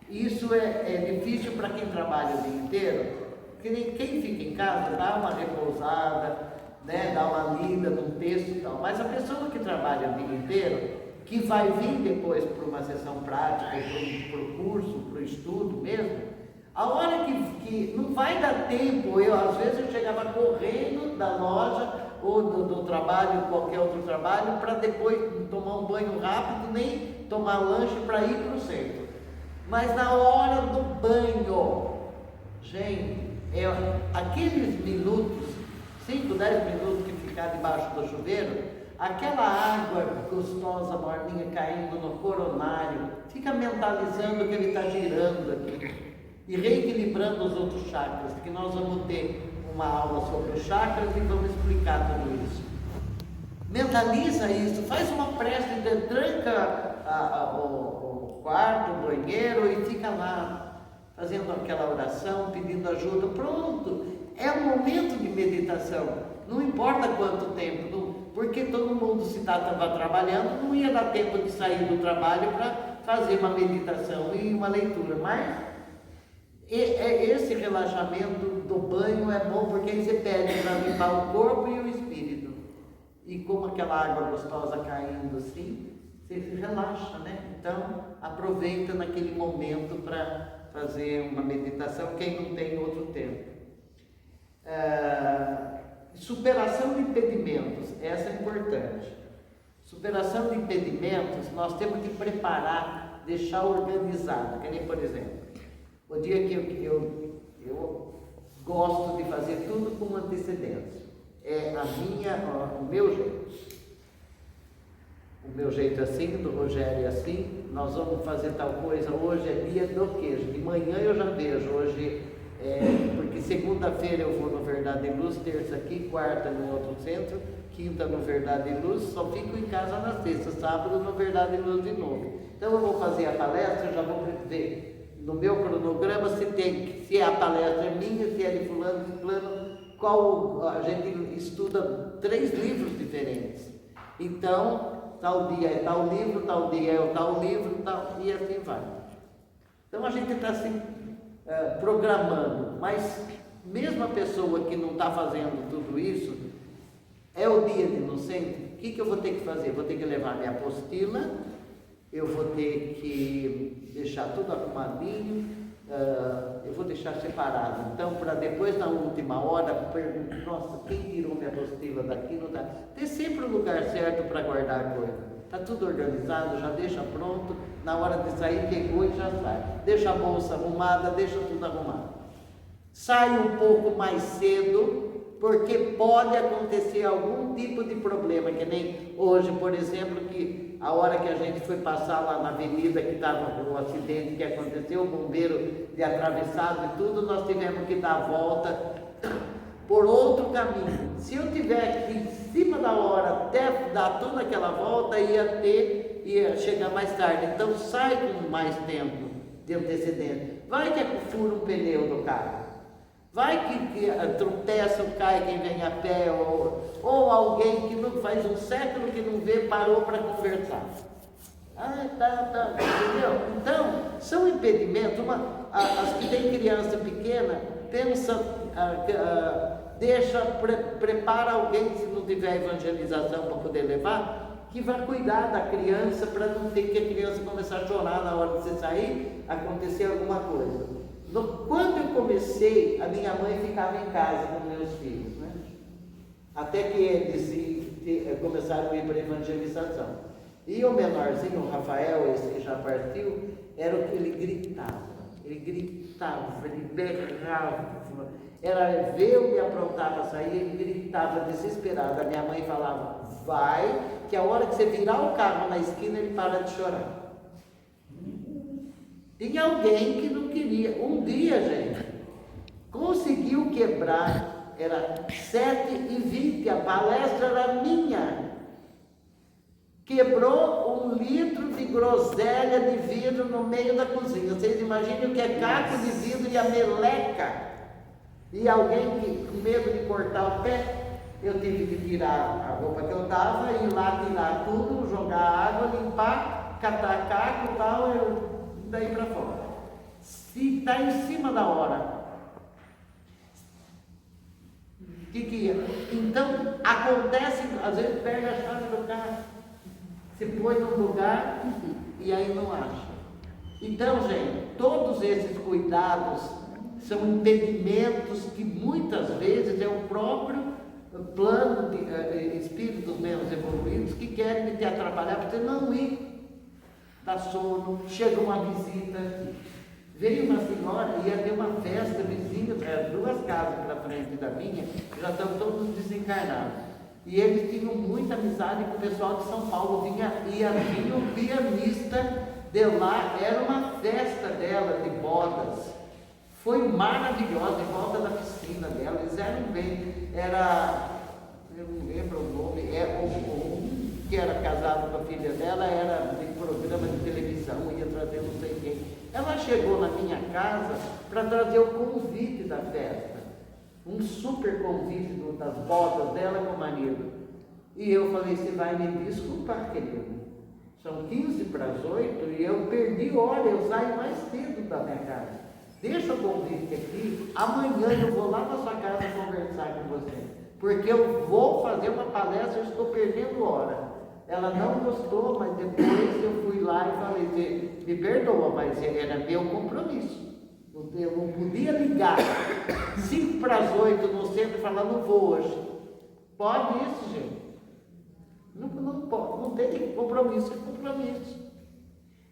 Isso é difícil para quem trabalha o dia inteiro, porque quem fica em casa dá uma repousada, né, dá uma lida num texto e tal, mas a pessoa que trabalha o dia inteiro, que vai vir depois para uma sessão prática, para o curso, para o estudo mesmo, a hora que não vai dar tempo, às vezes eu chegava correndo da loja ou do trabalho, qualquer outro trabalho, para depois tomar um banho rápido, nem tomar lanche para ir para o centro. Mas na hora do banho, gente, aqueles minutos, 5, 10 minutos que ficar debaixo do chuveiro, aquela água gostosa, morninha, caindo no coronário, fica mentalizando que ele está girando aqui e reequilibrando os outros chakras, que nós vamos ter uma aula sobre os chakras e vamos explicar tudo isso. Mentaliza isso, faz uma prece, tranca o quarto, o banheiro e fica lá fazendo aquela oração, pedindo ajuda. Pronto, é um momento de meditação, não importa quanto tempo, porque todo mundo, se estava trabalhando, não ia dar tempo de sair do trabalho para fazer uma meditação e uma leitura, mas esse relaxamento do banho é bom, porque aí você pede para limpar o corpo e o espírito, e como aquela água gostosa caindo assim, você relaxa, né? Então aproveita naquele momento para fazer uma meditação, quem não tem outro tempo. Superação de impedimentos, essa é importante. Superação de impedimentos, nós temos que preparar, deixar organizado, que nem, por exemplo, o dia que eu gosto de fazer tudo com antecedência, é o meu jeito. O meu jeito é assim, do Rogério é assim, nós vamos fazer tal coisa, hoje é dia do queijo, de manhã eu já vejo, hoje porque segunda-feira eu vou no Verdade e Luz, terça aqui, quarta no outro centro, quinta no Verdade e Luz, só fico em casa na sexta, sábado no Verdade e Luz de novo. Então eu vou fazer a palestra, eu já vou ver no meu cronograma se a palestra é minha, se é de fulano, a gente estuda 3 livros diferentes. Então, tal dia é tal livro, tal dia é tal livro, e assim vai. Então a gente está assim, programando, mas mesmo a pessoa que não está fazendo tudo isso, é o dia de inocente, o que eu vou ter que fazer? Vou ter que levar minha apostila, eu vou ter que deixar tudo arrumadinho, eu vou deixar separado. Então, para depois, na última hora, perguntar, nossa, quem tirou minha apostila daqui? Não dá. Tem sempre o lugar certo para guardar a coisa. Está tudo organizado, já deixa pronto, na hora de sair, pegou e já sai. Deixa a bolsa arrumada, deixa tudo arrumado. Sai um pouco mais cedo, porque pode acontecer algum tipo de problema, que nem hoje, por exemplo, que a hora que a gente foi passar lá na avenida, que estava o acidente que aconteceu, o bombeiro de atravessado e tudo, nós tivemos que dar a volta por outro caminho. Se eu tiver aqui em cima da hora até dar toda aquela volta, ia chegar mais tarde. Então sai com mais tempo de antecedência. Vai que fura um pneu do carro. Vai que tropeça ou cai quem vem a pé, ou alguém que não faz um século que não vê, parou para conversar. Entendeu? Então, são impedimentos. As que têm criança pequena, pensa, prepara alguém, se não tiver evangelização para poder levar, que vai cuidar da criança, para não ter que a criança começar a chorar na hora de você sair, acontecer alguma coisa. Quando eu comecei, a minha mãe ficava em casa com meus filhos, né? Até que eles começaram a ir para a evangelização. E o menorzinho, o Rafael, esse que já partiu, era o que ele gritava, ele berrava. Era ver eu me aprontar para sair, ele gritava desesperado. A minha mãe falava, vai, que a hora que você virar o carro na esquina, ele para de chorar. Tinha alguém que não queria. Um dia, gente, conseguiu quebrar, era 7h20, a palestra era minha. Quebrou 1 litro de groselha de vidro no meio da cozinha. Vocês imaginem o que é caco de vidro e a meleca. E alguém que, com medo de cortar o pé, eu tive que tirar a roupa que eu estava, ir lá tirar tudo, jogar água, limpar, catar caco e tal, daí para fora. Se está em cima da hora, o que ia? Então, acontece, às vezes pega a chave do carro, se põe num lugar e aí não acha. Então, gente, todos esses cuidados são impedimentos que muitas vezes é o próprio plano de espíritos menos evoluídos que querem te atrapalhar para você não ir. Dá sono, chega uma visita. Veio uma senhora, ia ter uma festa vizinha, 2 casas na frente da minha, já estão todos desencarnados. E eles tinham muita amizade com o pessoal de São Paulo, vinha um pianista de lá, era uma festa dela de bodas. Foi maravilhosa, em volta da piscina dela, eles eram bem, eu não lembro o nome, um que era casado com a filha dela, era de programa de televisão, ia trazer não sei quem. Ela chegou na minha casa para trazer o convite da festa, um super convite das bodas dela com o marido. E eu falei, você vai me desculpar, querido, são 15 para as 8 e eu perdi hora, eu saio mais cedo da minha casa. Deixa o convite aqui, amanhã eu vou lá na sua casa conversar com você, porque eu vou fazer uma palestra, eu estou perdendo hora. Ela não gostou, mas depois eu fui lá e falei, me perdoa, mas era meu compromisso. Eu não podia ligar 5 para as 8 no centro e falar, não vou hoje. Pode isso, gente? Não pode, não tem compromisso, é compromisso.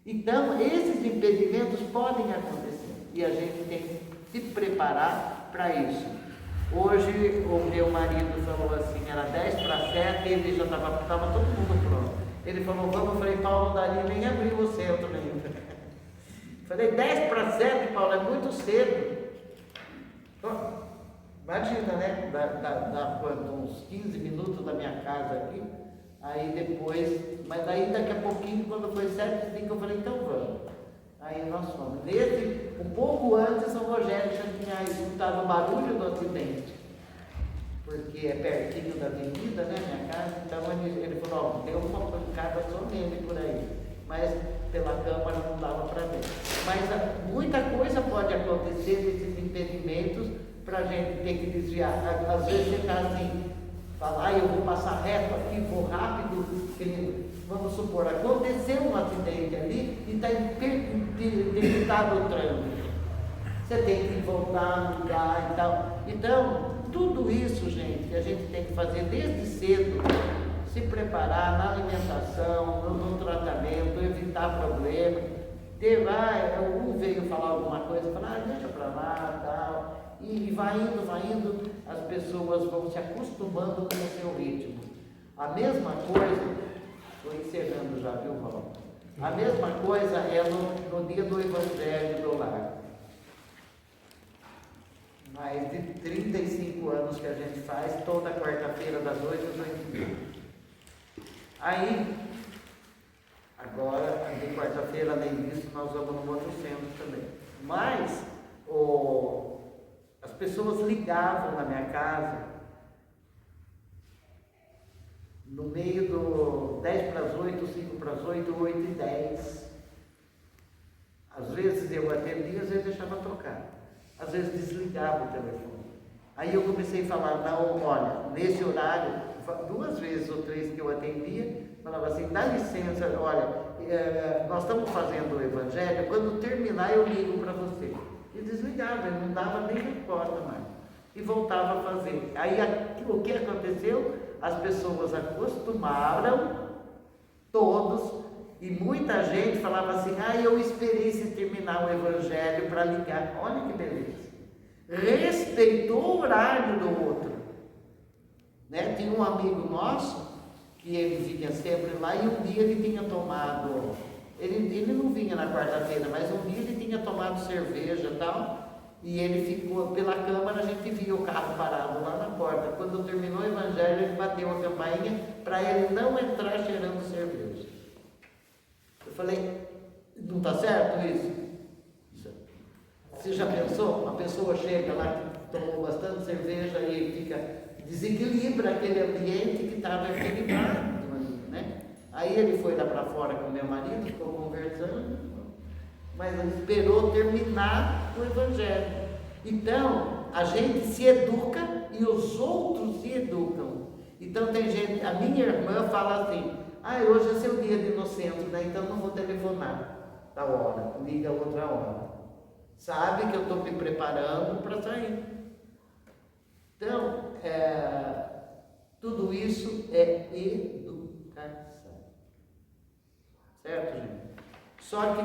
Então, esses impedimentos podem acontecer e a gente tem que se preparar para isso. Hoje o meu marido falou assim, era 10 para 7, ele já estava todo mundo pronto. Ele falou, vamos, eu falei, Paulo, não daria nem abrir o centro ainda. Falei, 10 para 7, Paulo, é muito cedo. Imagina, né? Dá uns 15 minutos da minha casa aqui. Aí depois, mas daí daqui a pouquinho, quando foi 7h05, eu falei, então vamos. Aí nós fomos. Um pouco antes, São Rogério já tinha escutado o barulho do acidente, porque é pertinho da avenida, né, minha casa. Então ele falou, deu uma pancada só nele por aí, mas pela câmara não dava para ver. Mas muita coisa pode acontecer desses impedimentos para a gente ter que desviar. Às vezes você está assim, fala, eu vou passar reto aqui, vou rápido, vamos supor, aconteceu um acidente ali e está interditado o trânsito. Você tem que voltar no lugar e tal. Então, tudo isso, gente, que a gente tem que fazer desde cedo, se preparar na alimentação, no tratamento, evitar problemas. Um veio falar alguma coisa, falar, deixa para lá, tal. E vai indo, as pessoas vão se acostumando com o seu ritmo. A mesma coisa, estou encerrando já, viu, Paulo? A mesma coisa é no dia do Evangelho do Lar. Mais de 35 anos que a gente faz, toda quarta-feira das 8 às 8h30. Aí, agora, de quarta-feira, além disso, nós vamos no outro centro também. Mas, as pessoas ligavam na minha casa, no meio do 10 para as 8, 5 para as 8, 8h10. Às vezes eu atendia, às vezes deixava tocar. Às vezes desligava o telefone. Aí eu comecei a falar, não, olha, nesse horário, 2 vezes ou 3 que eu atendia, falava assim, dá licença, olha, nós estamos fazendo o Evangelho, quando terminar eu ligo para você. E desligava, ele não dava nem resposta mais. E voltava a fazer. Aí o que aconteceu? As pessoas acostumaram, todos, e muita gente falava assim, eu esperei se terminar o Evangelho para ligar. Olha que beleza. Respeitou o horário do outro. Né? Tinha um amigo nosso, que ele vinha sempre lá, e um dia ele tinha tomado, ele não vinha na quarta-feira, mas um dia ele tinha tomado cerveja e tal, e ele ficou, pela câmara a gente via o carro parado lá na porta. Quando terminou o Evangelho, ele bateu a campainha para ele não entrar cheirando cerveja. Eu falei, não está certo isso? Você já pensou? Uma pessoa chega lá que tomou bastante cerveja e fica desequilibra aquele ambiente que estava equilibrado ali, né? Aí ele foi lá para fora com meu marido, ficou conversando, mas esperou terminar o Evangelho. Então, a gente se educa e os outros se educam. Então tem gente, a minha irmã fala assim, hoje é seu dia de inocência, né? Então não vou telefonar da hora, liga outra hora. Sabe que eu estou me preparando para sair. Então, tudo isso é educação. Certo, gente? Só que,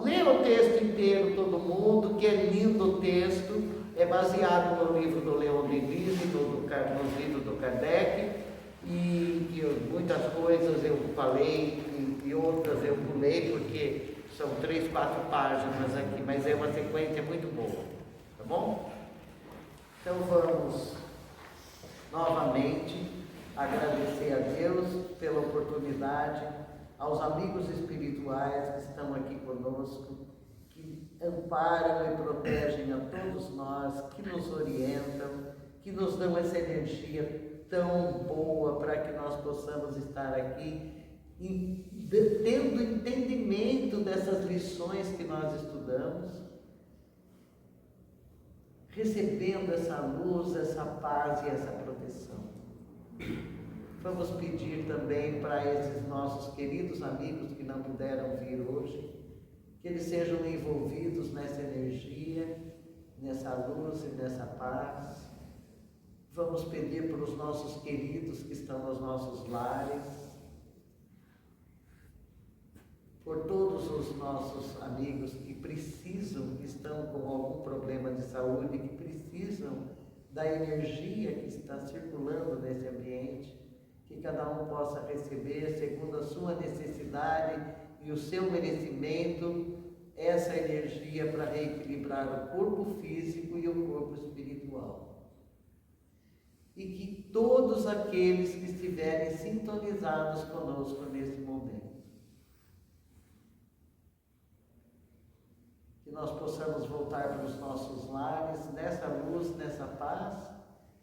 lê o texto inteiro, todo mundo, que é lindo o texto, é baseado no livro do Leon Denis, nos livros do Kardec, e que muitas coisas eu falei e outras eu pulei, porque são 3, 4 páginas aqui, mas é uma sequência muito boa, tá bom? Então vamos novamente agradecer a Deus pela oportunidade, aos amigos espirituais que estão aqui conosco, que amparam e protegem a todos nós, que nos orientam, que nos dão essa energia tão boa para que nós possamos estar aqui tendo entendimento dessas lições que nós estudamos, recebendo essa luz, essa paz e essa proteção. Vamos pedir também para esses nossos queridos amigos que não puderam vir hoje, que eles sejam envolvidos nessa energia, nessa luz e nessa paz. Vamos pedir para os nossos queridos que estão nos nossos lares, por todos os nossos amigos que precisam, que estão com algum problema de saúde, que precisam da energia que está circulando nesse ambiente, que cada um possa receber segundo a sua necessidade e o seu merecimento, essa energia para reequilibrar o corpo físico e o corpo espiritual. E que todos aqueles que estiverem sintonizados conosco nesse momento, que nós possamos voltar para os nossos lares nessa luz, nessa paz,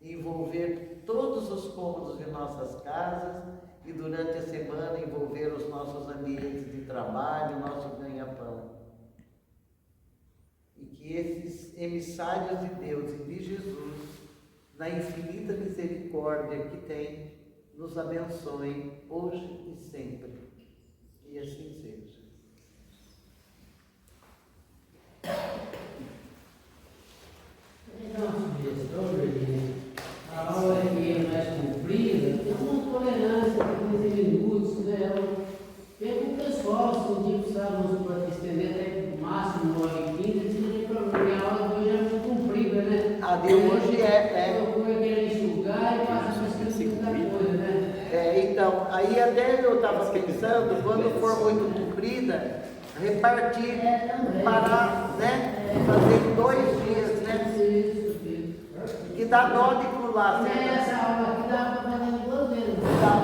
e envolver todos os cômodos de nossas casas e durante a semana envolver os nossos ambientes de trabalho, nosso ganha-pão. E que esses emissários de Deus e de Jesus, na infinita misericórdia que tem, nos abençoem hoje e sempre. E assim seja. Nossa sugestão, a aula que é mais comprida, tem uma tolerância de 15 minutos, né? Eu com o pessoal, se um dia precisávamos para estender até o máximo 9h15, não tem problema, a aula de hoje é muito comprida, né? A de hoje Eu vou querer enxugar e passa para esquecer muita coisa, né? Então, aí até eu estava pensando, quando for muito comprida, repartir para, fazer 2 dias, que dá dó de pular. Essa aula aqui dá para fazer 2 vezes. Dá